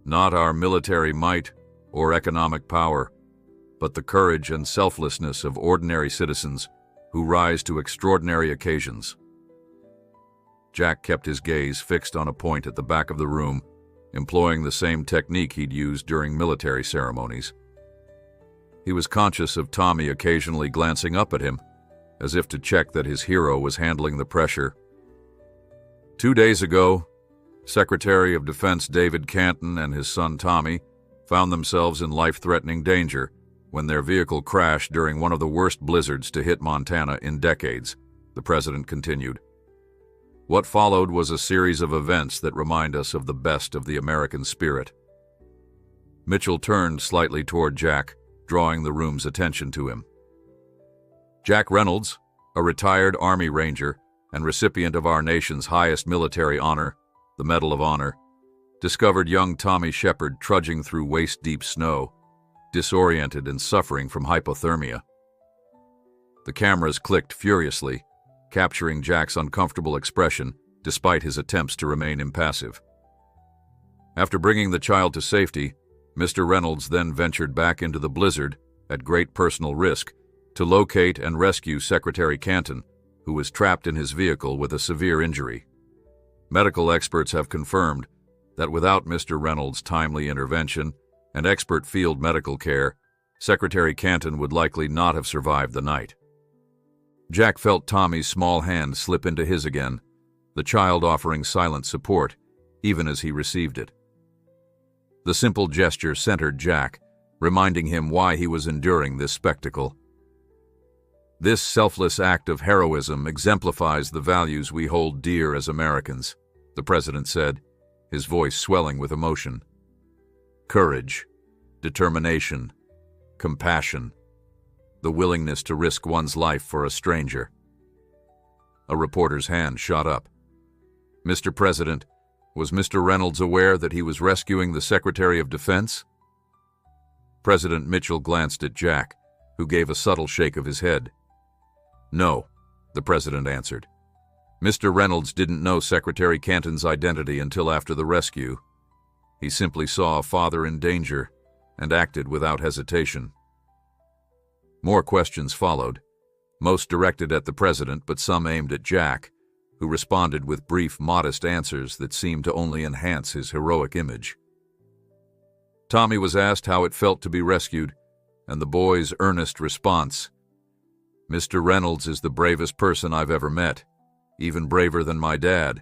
"Not our military might or economic power, but the courage and selflessness of ordinary citizens who rise to extraordinary occasions." Jack kept his gaze fixed on a point at the back of the room, employing the same technique he'd used during military ceremonies. He was conscious of Tommy occasionally glancing up at him, as if to check that his hero was handling the pressure. 2 days ago, Secretary of Defense David Canton and his son Tommy found themselves in life-threatening danger when their vehicle crashed during one of the worst blizzards to hit Montana in decades, the president continued. What followed was a series of events that remind us of the best of the American spirit. Mitchell turned slightly toward Jack, drawing the room's attention to him. Jack Reynolds, a retired Army Ranger and recipient of our nation's highest military honor, the Medal of Honor, discovered young Tommy Shepard trudging through waist-deep snow, disoriented and suffering from hypothermia. The cameras clicked furiously, capturing Jack's uncomfortable expression despite his attempts to remain impassive. After bringing the child to safety, Mr. Reynolds then ventured back into the blizzard, at great personal risk, to locate and rescue Secretary Canton, who was trapped in his vehicle with a severe injury. Medical experts have confirmed that without Mr. Reynolds' timely intervention and expert field medical care, Secretary Canton would likely not have survived the night. Jack felt Tommy's small hand slip into his again, the child offering silent support, even as he received it. The simple gesture centered Jack, reminding him why he was enduring this spectacle. This selfless act of heroism exemplifies the values we hold dear as Americans: the president said, his voice swelling with emotion. Courage, determination, compassion, the willingness to risk one's life for a stranger. A reporter's hand shot up. Mr. President, was Mr. Reynolds aware that he was rescuing the Secretary of Defense? President Mitchell glanced at Jack, who gave a subtle shake of his head. No, the president answered. Mr. Reynolds didn't know Secretary Canton's identity until after the rescue. He simply saw a father in danger and acted without hesitation. More questions followed, most directed at the president, but some aimed at Jack, who responded with brief, modest answers that seemed to only enhance his heroic image. Tommy was asked how it felt to be rescued, and the boy's earnest response, Mr. Reynolds is the bravest person I've ever met, even braver than my dad,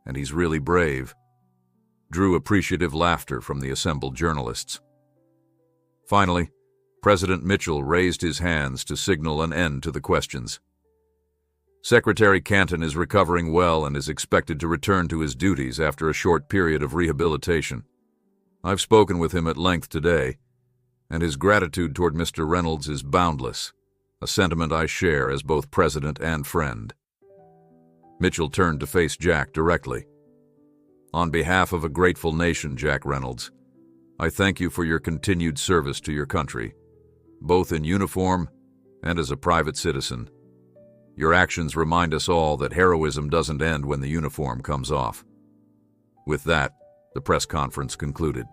and he's really brave, drew appreciative laughter from the assembled journalists. Finally, President Mitchell raised his hands to signal an end to the questions. Secretary Canton is recovering well and is expected to return to his duties after a short period of rehabilitation. I've spoken with him at length today, and his gratitude toward Mr. Reynolds is boundless, a sentiment I share as both president and friend. Mitchell turned to face Jack directly. On behalf of a grateful nation, Jack Reynolds, I thank you for your continued service to your country, both in uniform and as a private citizen. Your actions remind us all that heroism doesn't end when the uniform comes off. With that, the press conference concluded.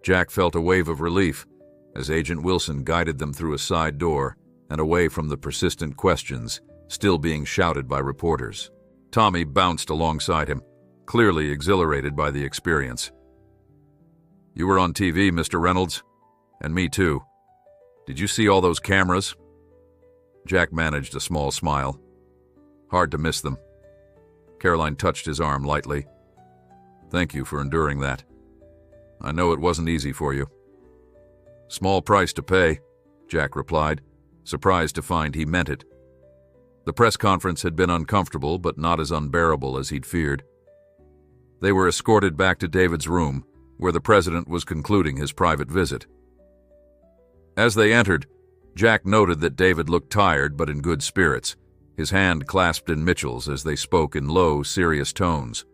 Jack felt a wave of relief as Agent Wilson guided them through a side door and away from the persistent questions still being shouted by reporters. Tommy bounced alongside him, clearly exhilarated by the experience. You were on TV, Mr. Reynolds, and me too. Did you see all those cameras? Jack managed a small smile. Hard to miss them. Caroline touched his arm lightly. Thank you for enduring that. I know it wasn't easy for you. Small price to pay, Jack replied, surprised to find he meant it. The press conference had been uncomfortable, but not as unbearable as he'd feared. They were escorted back to David's room, where the president was concluding his private visit. As they entered, Jack noted that David looked tired but in good spirits, his hand clasped in Mitchell's as they spoke in low, serious tones.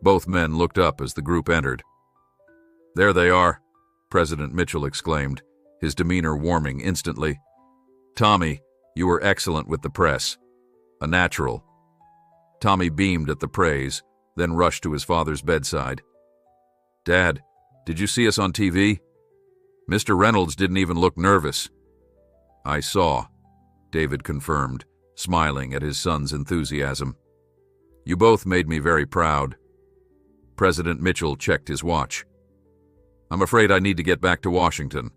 Both men looked up as the group entered. There they are, President Mitchell exclaimed, his demeanor warming instantly. Tommy, you were excellent with the press. A natural. Tommy beamed at the praise, then rushed to his father's bedside. Dad, did you see us on TV? Mr. Reynolds didn't even look nervous. I saw, David confirmed, smiling at his son's enthusiasm. You both made me very proud. President Mitchell checked his watch. I'm afraid I need to get back to Washington.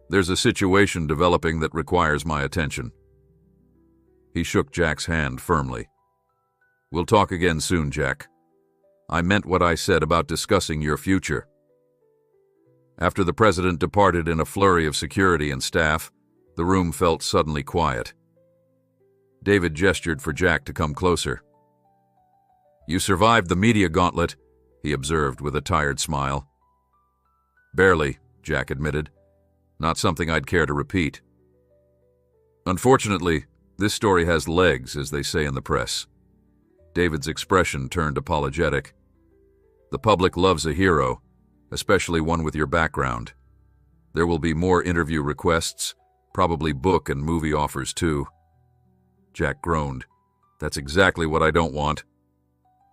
There's a situation developing that requires my attention. He shook Jack's hand firmly. We'll talk again soon, Jack. I meant what I said about discussing your future. After the president departed in a flurry of security and staff, the room felt suddenly quiet. David gestured for Jack to come closer. You survived the media gauntlet, he observed with a tired smile. Barely, Jack admitted. Not something I'd care to repeat. Unfortunately, this story has legs, as they say in the press. David's expression turned apologetic. The public loves a hero, especially one with your background. There will be more interview requests, probably book and movie offers too. Jack groaned. That's exactly what I don't want.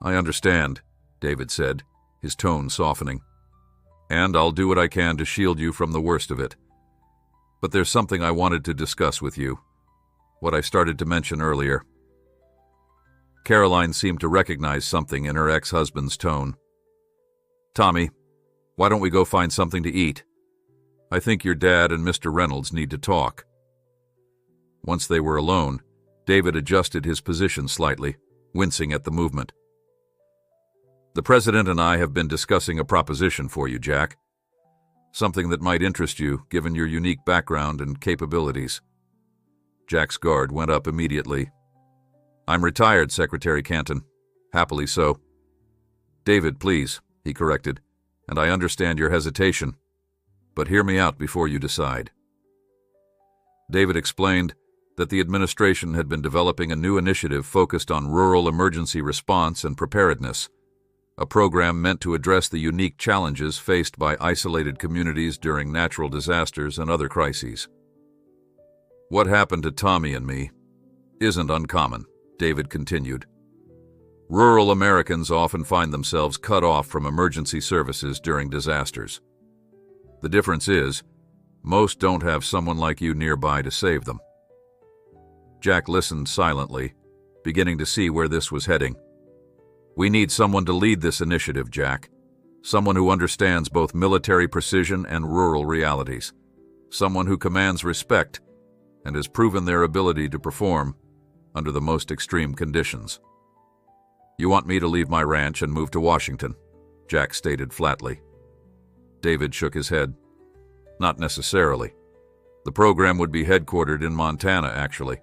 I understand, David said, his tone softening. And I'll do what I can to shield you from the worst of it. But there's something I wanted to discuss with you. What I started to mention earlier. Caroline seemed to recognize something in her ex-husband's tone. Tommy, why don't we go find something to eat? I think your dad and Mr. Reynolds need to talk. Once they were alone, David adjusted his position slightly, wincing at the movement. The president and I have been discussing a proposition for you, Jack. Something that might interest you, given your unique background and capabilities. Jack's guard went up immediately. I'm retired, Secretary Canton. Happily so. David, please, he corrected, and I understand your hesitation, but hear me out before you decide. David explained that the administration had been developing a new initiative focused on rural emergency response and preparedness, a program meant to address the unique challenges faced by isolated communities during natural disasters and other crises. What happened to Tommy and me isn't uncommon, David continued. Rural Americans often find themselves cut off from emergency services during disasters. The difference is, most don't have someone like you nearby to save them. Jack listened silently, beginning to see where this was heading. We need someone to lead this initiative, Jack. Someone who understands both military precision and rural realities. Someone who commands respect and has proven their ability to perform under the most extreme conditions. You want me to leave my ranch and move to Washington, Jack stated flatly. David shook his head. Not necessarily. The program would be headquartered in Montana, actually.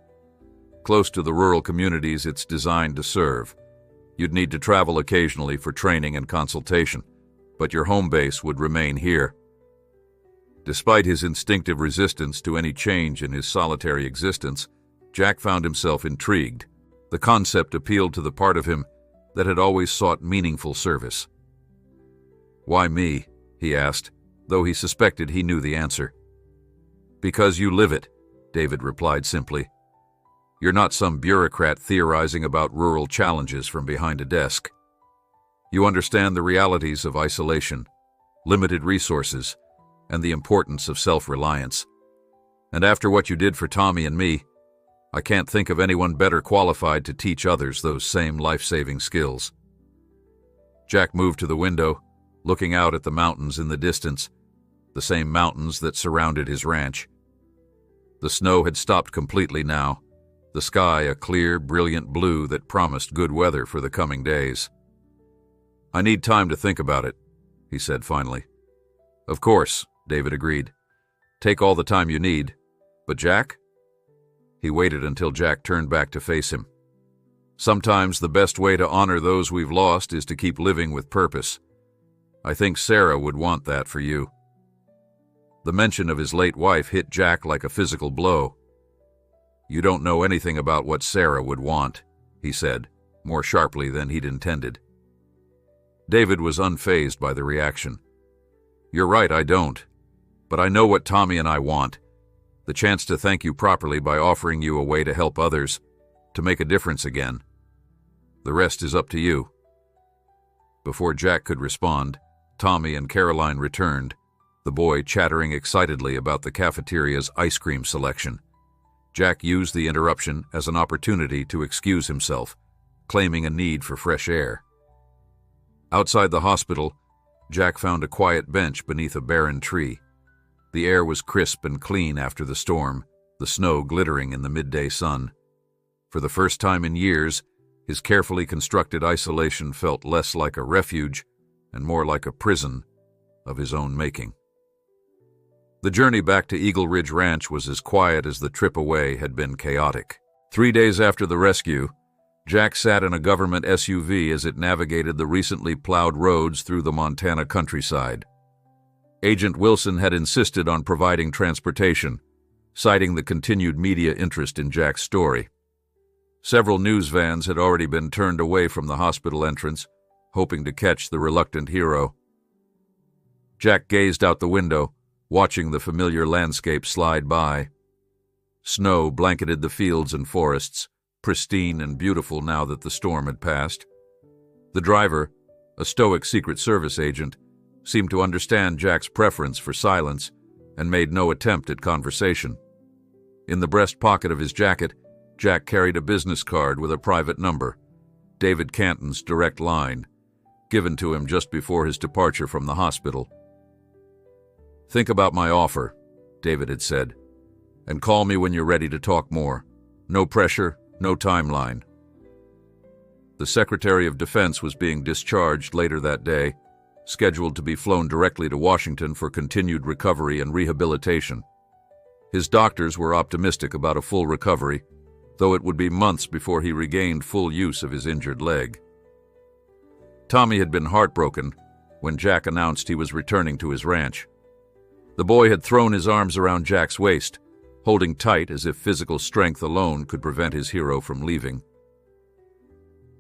Close to the rural communities it's designed to serve. You'd need to travel occasionally for training and consultation, but your home base would remain here. Despite his instinctive resistance to any change in his solitary existence, Jack found himself intrigued. The concept appealed to the part of him that had always sought meaningful service. Why me? He asked, though he suspected he knew the answer. Because you live it, David replied simply. You're not some bureaucrat theorizing about rural challenges from behind a desk. You understand the realities of isolation, limited resources, and the importance of self-reliance. And after what you did for Tommy and me, I can't think of anyone better qualified to teach others those same life-saving skills. Jack moved to the window, looking out at the mountains in the distance, the same mountains that surrounded his ranch. The snow had stopped completely now, the sky a clear, brilliant blue that promised good weather for the coming days. I need time to think about it, he said finally. Of course, David agreed. Take all the time you need. But Jack? He waited until Jack turned back to face him. Sometimes the best way to honor those we've lost is to keep living with purpose. I think Sarah would want that for you. The mention of his late wife hit Jack like a physical blow. You don't know anything about what Sarah would want, he said, more sharply than he'd intended. David was unfazed by the reaction. You're right, I don't. But I know what Tommy and I want. The chance to thank you properly by offering you a way to help others, to make a difference again. The rest is up to you. Before Jack could respond, Tommy and Caroline returned, the boy chattering excitedly about the cafeteria's ice cream selection. Jack used the interruption as an opportunity to excuse himself, claiming a need for fresh air. Outside the hospital, Jack found a quiet bench beneath a barren tree. The air was crisp and clean after the storm, the snow glittering in the midday sun. For the first time in years, his carefully constructed isolation felt less like a refuge and more like a prison of his own making. The journey back to Eagle Ridge Ranch was as quiet as the trip away had been chaotic. 3 days after the rescue, Jack sat in a government SUV as it navigated the recently plowed roads through the Montana countryside. Agent Wilson had insisted on providing transportation, citing the continued media interest in Jack's story. Several news vans had already been turned away from the hospital entrance, hoping to catch the reluctant hero. Jack gazed out the window, watching the familiar landscape slide by. Snow blanketed the fields and forests, pristine and beautiful now that the storm had passed. The driver, a stoic Secret Service agent, seemed to understand Jack's preference for silence and made no attempt at conversation. In the breast pocket of his jacket, Jack carried a business card with a private number, David Canton's direct line, given to him just before his departure from the hospital. Think about my offer, David had said, and call me when you're ready to talk more. No pressure, no timeline. The Secretary of Defense was being discharged later that day, scheduled to be flown directly to Washington for continued recovery and rehabilitation. His doctors were optimistic about a full recovery, though it would be months before he regained full use of his injured leg. Tommy had been heartbroken when Jack announced he was returning to his ranch. The boy had thrown his arms around Jack's waist, holding tight as if physical strength alone could prevent his hero from leaving.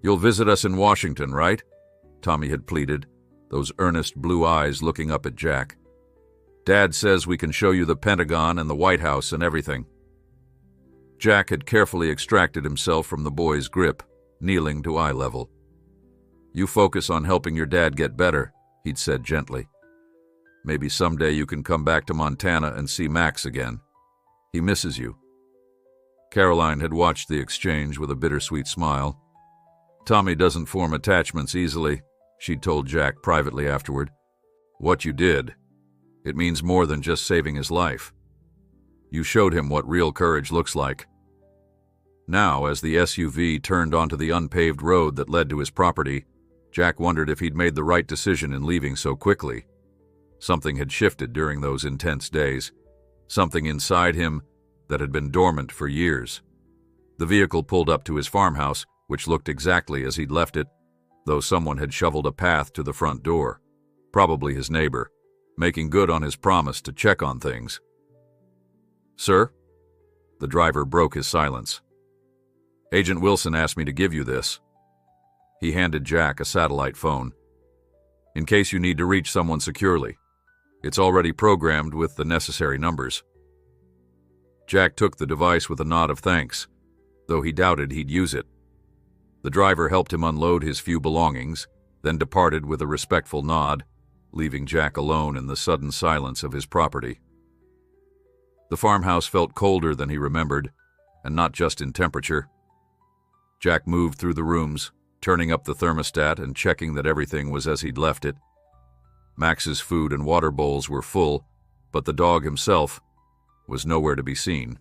"You'll visit us in Washington, right?" Tommy had pleaded, those earnest blue eyes looking up at Jack. "Dad says we can show you the Pentagon and the White House and everything." Jack had carefully extracted himself from the boy's grip, kneeling to eye level. "You focus on helping your dad get better," he'd said gently. "Maybe someday you can come back to Montana and see Max again. He misses you." Caroline had watched the exchange with a bittersweet smile. "Tommy doesn't form attachments easily," she'd told Jack privately afterward. "What you did, it means more than just saving his life. You showed him what real courage looks like." Now, as the SUV turned onto the unpaved road that led to his property, Jack wondered if he'd made the right decision in leaving so quickly. Something had shifted during those intense days, something inside him that had been dormant for years. The vehicle pulled up to his farmhouse, which looked exactly as he'd left it, though someone had shoveled a path to the front door, probably his neighbor, making good on his promise to check on things. "Sir?" The driver broke his silence. "Agent Wilson asked me to give you this." He handed Jack a satellite phone. "In case you need to reach someone securely. It's already programmed with the necessary numbers." Jack took the device with a nod of thanks, though he doubted he'd use it. The driver helped him unload his few belongings, then departed with a respectful nod, leaving Jack alone in the sudden silence of his property. The farmhouse felt colder than he remembered, and not just in temperature. Jack moved through the rooms, turning up the thermostat and checking that everything was as he'd left it. Max's food and water bowls were full, but the dog himself was nowhere to be seen.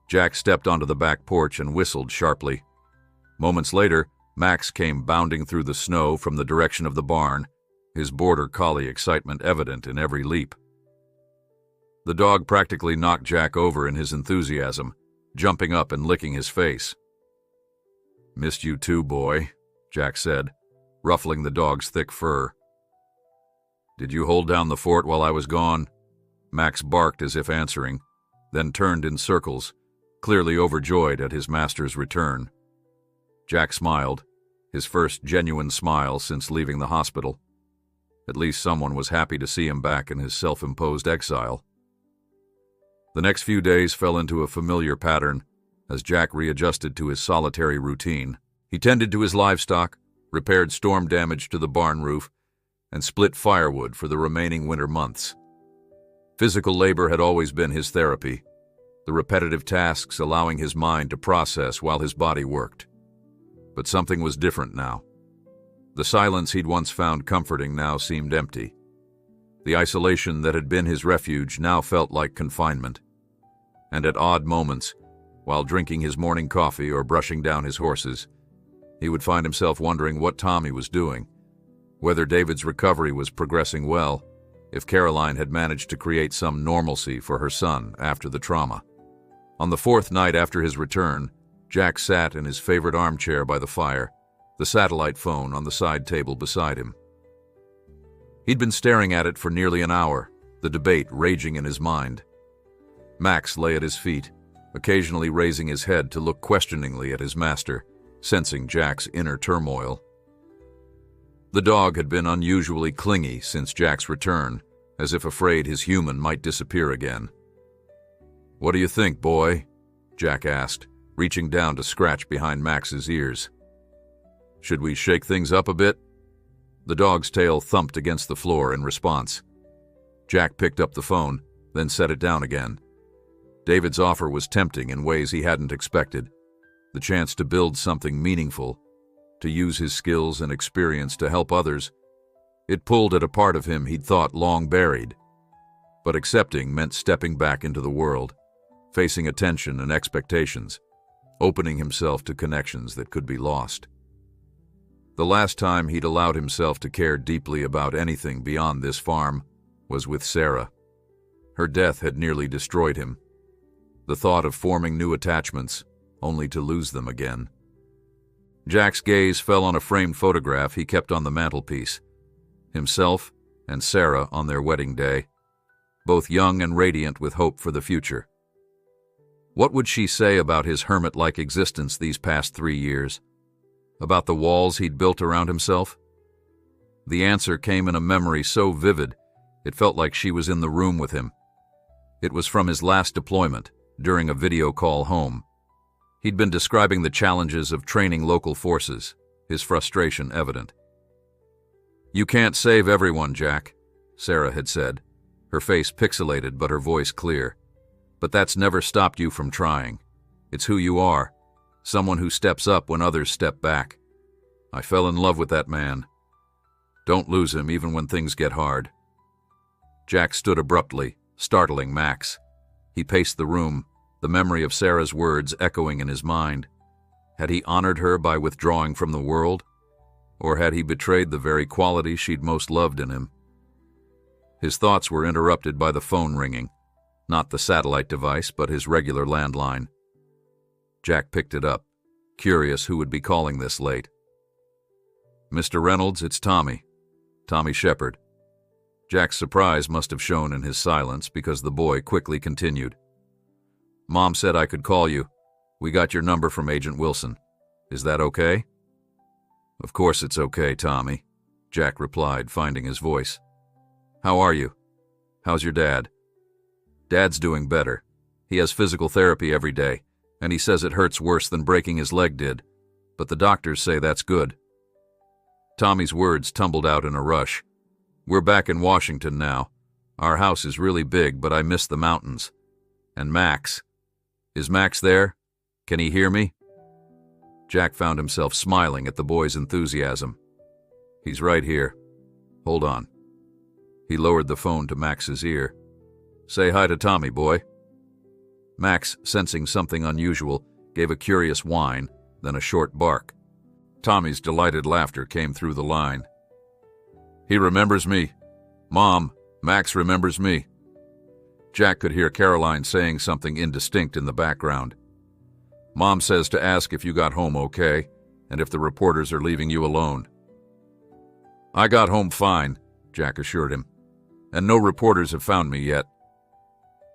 Jack stepped onto the back porch and whistled sharply. Moments later, Max came bounding through the snow from the direction of the barn, his border collie excitement evident in every leap. The dog practically knocked Jack over in his enthusiasm, jumping up and licking his face. "Missed you too, boy," Jack said, ruffling the dog's thick fur. "Did you hold down the fort while I was gone?" Max barked as if answering, then turned in circles, clearly overjoyed at his master's return. Jack smiled, his first genuine smile since leaving the hospital. At least someone was happy to see him back in his self-imposed exile. The next few days fell into a familiar pattern as Jack readjusted to his solitary routine. He tended to his livestock, repaired storm damage to the barn roof, and split firewood for the remaining winter months. Physical labor had always been his therapy, the repetitive tasks allowing his mind to process while his body worked. But something was different now. The silence he'd once found comforting now seemed empty. The isolation that had been his refuge now felt like confinement. And at odd moments, while drinking his morning coffee or brushing down his horses, he would find himself wondering what Tommy was doing, whether David's recovery was progressing well, if Caroline had managed to create some normalcy for her son after the trauma. On the fourth night after his return, Jack sat in his favorite armchair by the fire, the satellite phone on the side table beside him. He'd been staring at it for nearly an hour, the debate raging in his mind. Max lay at his feet, occasionally raising his head to look questioningly at his master, sensing Jack's inner turmoil. The dog had been unusually clingy since Jack's return, as if afraid his human might disappear again. "What do you think, boy?" Jack asked, reaching down to scratch behind Max's ears. "Should we shake things up a bit?" The dog's tail thumped against the floor in response. Jack picked up the phone, then set it down again. David's offer was tempting in ways he hadn't expected. The chance to build something meaningful, to use his skills and experience to help others. It pulled at a part of him he'd thought long buried. But accepting meant stepping back into the world, facing attention and expectations, opening himself to connections that could be lost. The last time he'd allowed himself to care deeply about anything beyond this farm was with Sarah. Her death had nearly destroyed him. The thought of forming new attachments, only to lose them again. Jack's gaze fell on a framed photograph he kept on the mantelpiece. Himself and Sarah on their wedding day, both young and radiant with hope for the future. What would she say about his hermit-like existence these past 3 years? About the walls he'd built around himself? The answer came in a memory so vivid, it felt like she was in the room with him. It was from his last deployment, during a video call home. He'd been describing the challenges of training local forces, his frustration evident. "You can't save everyone, Jack," Sarah had said, her face pixelated but her voice clear. "But that's never stopped you from trying. It's who you are, someone who steps up when others step back. I fell in love with that man. Don't lose him even when things get hard." Jack stood abruptly, startling Max. He paced the room, the memory of Sarah's words echoing in his mind. Had he honored her by withdrawing from the world? Or had he betrayed the very quality she'd most loved in him? His thoughts were interrupted by the phone ringing. Not the satellite device, but his regular landline. Jack picked it up, curious who would be calling this late. "Mr. Reynolds, it's Tommy. Tommy Shepard." Jack's surprise must have shown in his silence because the boy quickly continued. "Mom said I could call you. We got your number from Agent Wilson. Is that okay?" "Of course it's okay, Tommy," Jack replied, finding his voice. "How are you? How's your dad?" "Dad's doing better. He has physical therapy every day, and he says it hurts worse than breaking his leg did, but the doctors say that's good." Tommy's words tumbled out in a rush. "We're back in Washington now. Our house is really big, but I miss the mountains. And Max. Is Max there? Can he hear me?" Jack found himself smiling at the boy's enthusiasm. "He's right here. Hold on." He lowered the phone to Max's ear. "Say hi to Tommy, boy." Max, sensing something unusual, gave a curious whine, then a short bark. Tommy's delighted laughter came through the line. "He remembers me. Mom, Max remembers me." Jack could hear Caroline saying something indistinct in the background. "Mom says to ask if you got home okay, and if the reporters are leaving you alone." "I got home fine," Jack assured him, "and no reporters have found me yet."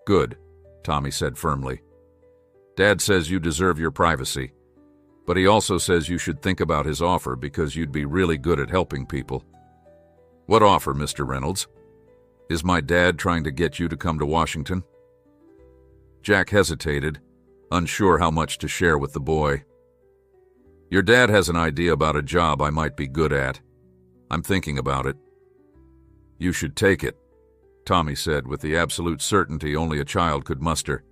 "Good," Tommy said firmly. "Dad says you deserve your privacy, but he also says you should think about his offer because you'd be really good at helping people." "What offer, Mr. Reynolds? Is my dad trying to get you to come to Washington?" Jack hesitated, unsure how much to share with the boy. "Your dad has an idea about a job I might be good at. I'm thinking about it." "You should take it," Tommy said with the absolute certainty only a child could muster.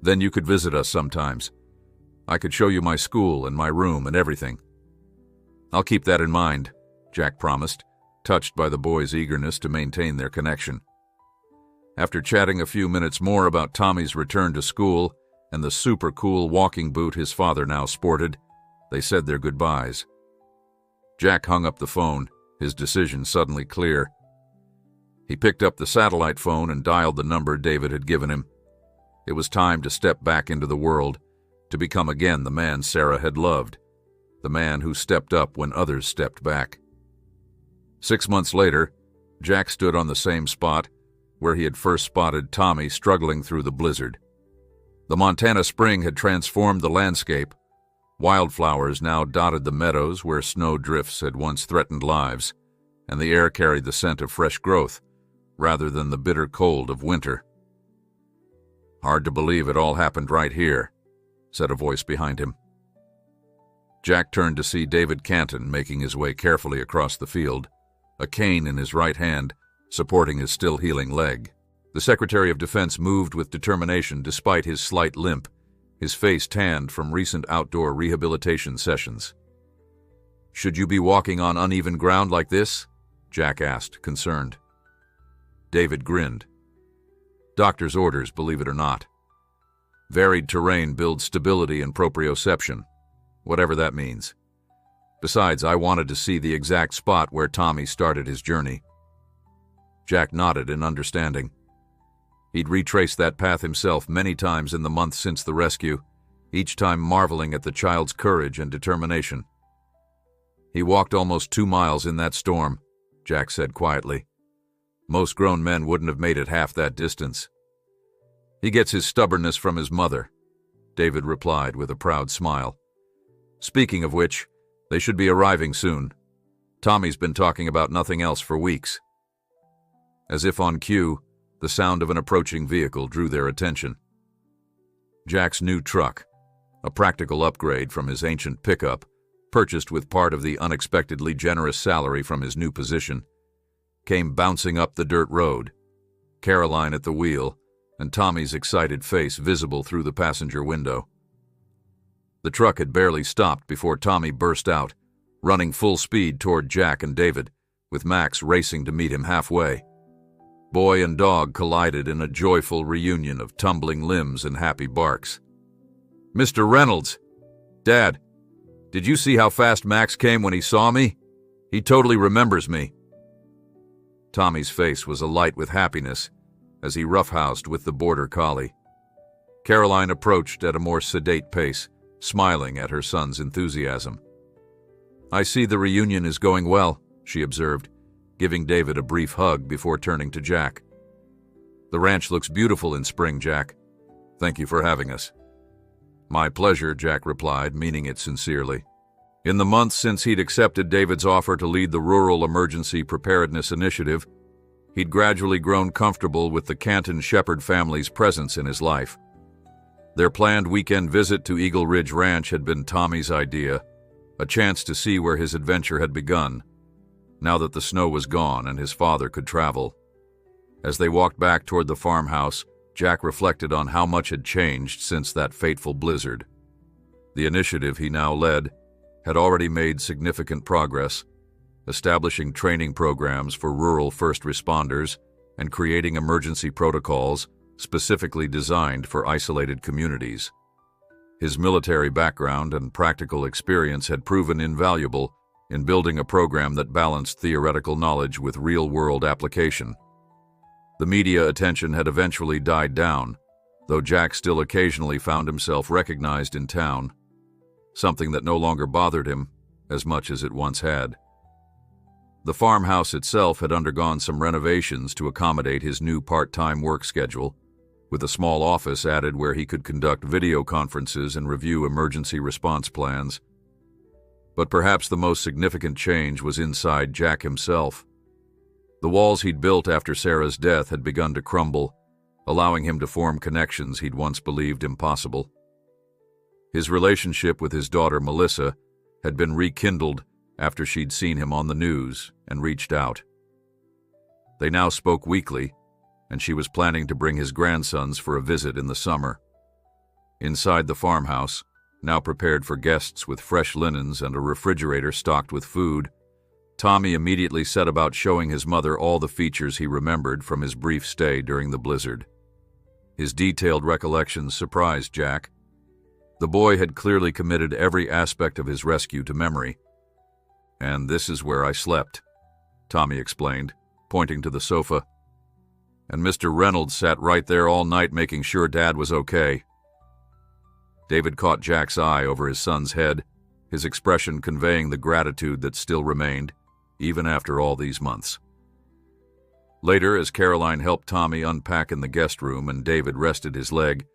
"Then you could visit us sometimes. I could show you my school and my room and everything." "I'll keep that in mind," Jack promised, touched by the boy's eagerness to maintain their connection. After chatting a few minutes more about Tommy's return to school and the super cool walking boot his father now sported, they said their goodbyes. Jack hung up the phone, his decision suddenly clear. He picked up the satellite phone and dialed the number David had given him. It was time to step back into the world, to become again the man Sarah had loved, the man who stepped up when others stepped back. 6 months later, Jack stood on the same spot where he had first spotted Tommy struggling through the blizzard. The Montana spring had transformed the landscape. Wildflowers now dotted the meadows where snow drifts had once threatened lives, and the air carried the scent of fresh growth, rather than the bitter cold of winter. "Hard to believe it all happened right here," said a voice behind him. Jack turned to see David Canton making his way carefully across the field, a cane in his right hand, supporting his still-healing leg. The Secretary of Defense moved with determination despite his slight limp, his face tanned from recent outdoor rehabilitation sessions. "Should you be walking on uneven ground like this?" Jack asked, concerned. David grinned. "Doctor's orders, believe it or not. Varied terrain builds stability and proprioception, whatever that means. Besides, I wanted to see the exact spot where Tommy started his journey." Jack nodded in understanding. He'd retraced that path himself many times in the months since the rescue, each time marveling at the child's courage and determination. "He walked almost 2 miles in that storm," Jack said quietly. "Most grown men wouldn't have made it half that distance." "He gets his stubbornness from his mother," David replied with a proud smile. "Speaking of which, they should be arriving soon. Tommy's been talking about nothing else for weeks." As if on cue, the sound of an approaching vehicle drew their attention. Jack's new truck, a practical upgrade from his ancient pickup, purchased with part of the unexpectedly generous salary from his new position, came bouncing up the dirt road, Caroline at the wheel, and Tommy's excited face visible through the passenger window. The truck had barely stopped before Tommy burst out, running full speed toward Jack and David, with Max racing to meet him halfway. Boy and dog collided in a joyful reunion of tumbling limbs and happy barks. "Mr. Reynolds! Dad, did you see how fast Max came when he saw me? He totally remembers me." Tommy's face was alight with happiness as he roughhoused with the border collie. Caroline approached at a more sedate pace, smiling at her son's enthusiasm. "I see the reunion is going well," she observed, giving David a brief hug before turning to Jack. "The ranch looks beautiful in spring, Jack. Thank you for having us." "My pleasure," Jack replied, meaning it sincerely. In the months since he'd accepted David's offer to lead the Rural Emergency Preparedness Initiative, he'd gradually grown comfortable with the Canton Shepherd family's presence in his life. Their planned weekend visit to Eagle Ridge Ranch had been Tommy's idea, a chance to see where his adventure had begun, now that the snow was gone and his father could travel. As they walked back toward the farmhouse, Jack reflected on how much had changed since that fateful blizzard. The initiative he now led had already made significant progress, establishing training programs for rural first responders and creating emergency protocols specifically designed for isolated communities. His military background and practical experience had proven invaluable in building a program that balanced theoretical knowledge with real-world application. The media attention had eventually died down, though Jack still occasionally found himself recognized in town, something that no longer bothered him as much as it once had. The farmhouse itself had undergone some renovations to accommodate his new part-time work schedule, with a small office added where he could conduct video conferences and review emergency response plans. But perhaps the most significant change was inside Jack himself. The walls he'd built after Sarah's death had begun to crumble, allowing him to form connections he'd once believed impossible. His relationship with his daughter Melissa had been rekindled after she'd seen him on the news and reached out. They now spoke weekly, and she was planning to bring his grandsons for a visit in the summer. Inside the farmhouse, now prepared for guests with fresh linens and a refrigerator stocked with food, Tommy immediately set about showing his mother all the features he remembered from his brief stay during the blizzard. His detailed recollections surprised Jack. The boy had clearly committed every aspect of his rescue to memory. "And this is where I slept," Tommy explained, pointing to the sofa. "And Mr. Reynolds sat right there all night making sure Dad was okay." David caught Jack's eye over his son's head, his expression conveying the gratitude that still remained, even after all these months. Later, as Caroline helped Tommy unpack in the guest room and David rested his leg,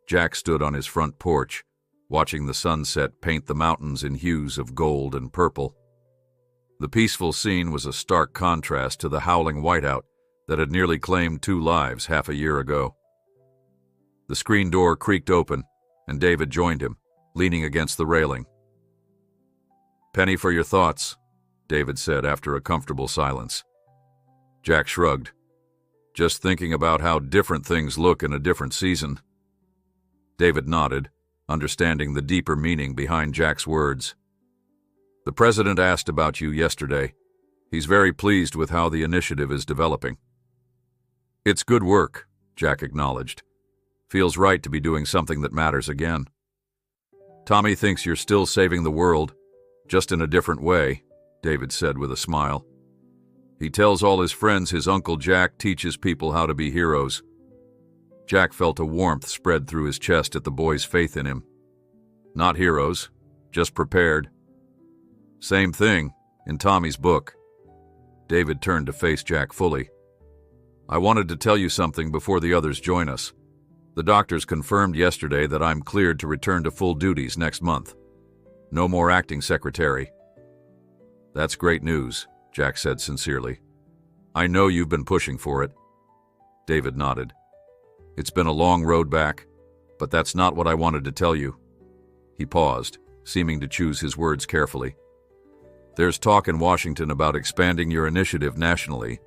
Jack stood on his front porch, watching the sunset paint the mountains in hues of gold and purple. The peaceful scene was a stark contrast to the howling whiteout that had nearly claimed 2 lives half a year ago. The screen door creaked open, and David joined him, leaning against the railing. "Penny for your thoughts," David said after a comfortable silence. Jack shrugged. "Just thinking about how different things look in a different season." David nodded, understanding the deeper meaning behind Jack's words. "The president asked about you yesterday. He's very pleased with how the initiative is developing." "It's good work," Jack acknowledged. "Feels right to be doing something that matters again." "Tommy thinks you're still saving the world, just in a different way," David said with a smile. "He tells all his friends his Uncle Jack teaches people how to be heroes." Jack felt a warmth spread through his chest at the boy's faith in him. Not heroes, just prepared. Same thing, in Tommy's book. David turned to face Jack fully. I wanted to tell you something before the others join us. The doctors confirmed yesterday that I'm cleared to return to full duties next month. No more acting secretary. That's great news, Jack said sincerely. I know you've been pushing for it. David nodded. It's been a long road back, but that's not what I wanted to tell you. He paused, seeming to choose his words carefully. There's talk in Washington about expanding your initiative nationally.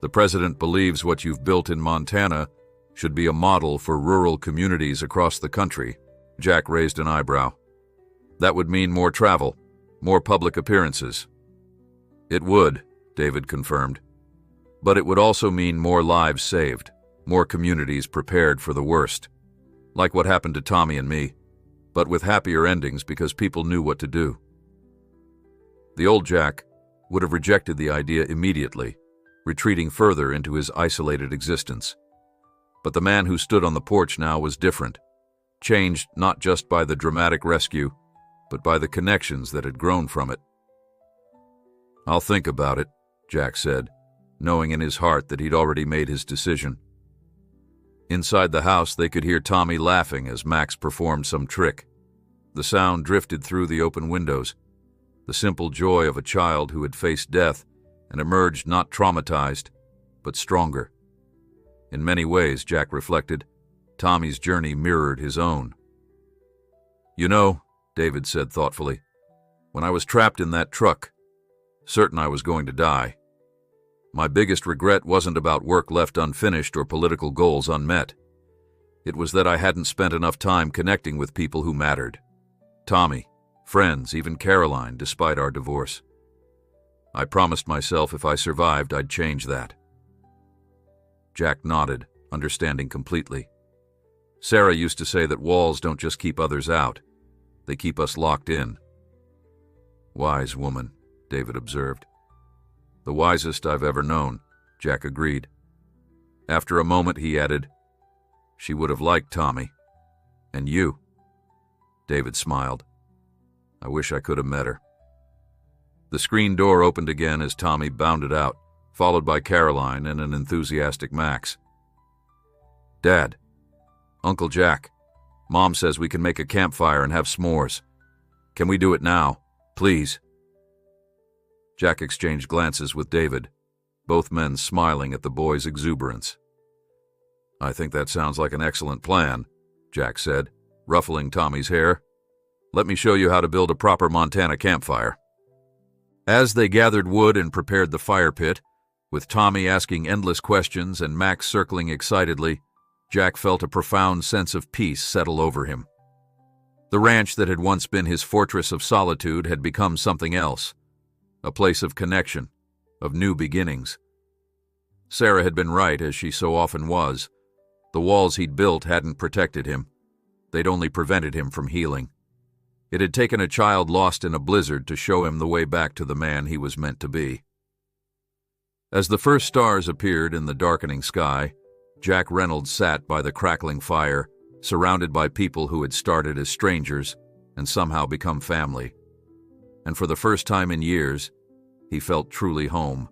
The president believes what you've built in Montana should be a model for rural communities across the country. Jack raised an eyebrow. That would mean more travel, more public appearances. It would, David confirmed. But it would also mean more lives saved, more communities prepared for the worst. Like what happened to Tommy and me, but with happier endings because people knew what to do. The old Jack would have rejected the idea immediately, retreating further into his isolated existence. But the man who stood on the porch now was different, changed not just by the dramatic rescue, but by the connections that had grown from it. I'll think about it, Jack said, knowing in his heart that he'd already made his decision. Inside the house, they could hear Tommy laughing as Max performed some trick. The sound drifted through the open windows, the simple joy of a child who had faced death and emerged not traumatized, but stronger. In many ways, Jack reflected, Tommy's journey mirrored his own. You know, David said thoughtfully, when I was trapped in that truck, certain I was going to die, my biggest regret wasn't about work left unfinished or political goals unmet. It was that I hadn't spent enough time connecting with people who mattered. Tommy, friends, even Caroline, despite our divorce. I promised myself if I survived, I'd change that. Jack nodded, understanding completely. Sarah used to say that walls don't just keep others out, they keep us locked in. Wise woman, David observed. The wisest I've ever known, Jack agreed. After a moment, he added, she would have liked Tommy. And you. David smiled. I wish I could have met her. The screen door opened again as Tommy bounded out, followed by Caroline and an enthusiastic Max. Dad, Uncle Jack, Mom says we can make a campfire and have s'mores. Can we do it now, please? Jack exchanged glances with David, both men smiling at the boy's exuberance. I think that sounds like an excellent plan, Jack said, ruffling Tommy's hair. Let me show you how to build a proper Montana campfire. As they gathered wood and prepared the fire pit, with Tommy asking endless questions and Max circling excitedly, Jack felt a profound sense of peace settle over him. The ranch that had once been his fortress of solitude had become something else, a place of connection, of new beginnings. Sarah had been right, as she so often was. The walls he'd built hadn't protected him. They'd only prevented him from healing. It had taken a child lost in a blizzard to show him the way back to the man he was meant to be. As the first stars appeared in the darkening sky, Jack Reynolds sat by the crackling fire, surrounded by people who had started as strangers and somehow become family. And for the first time in years, he felt truly home.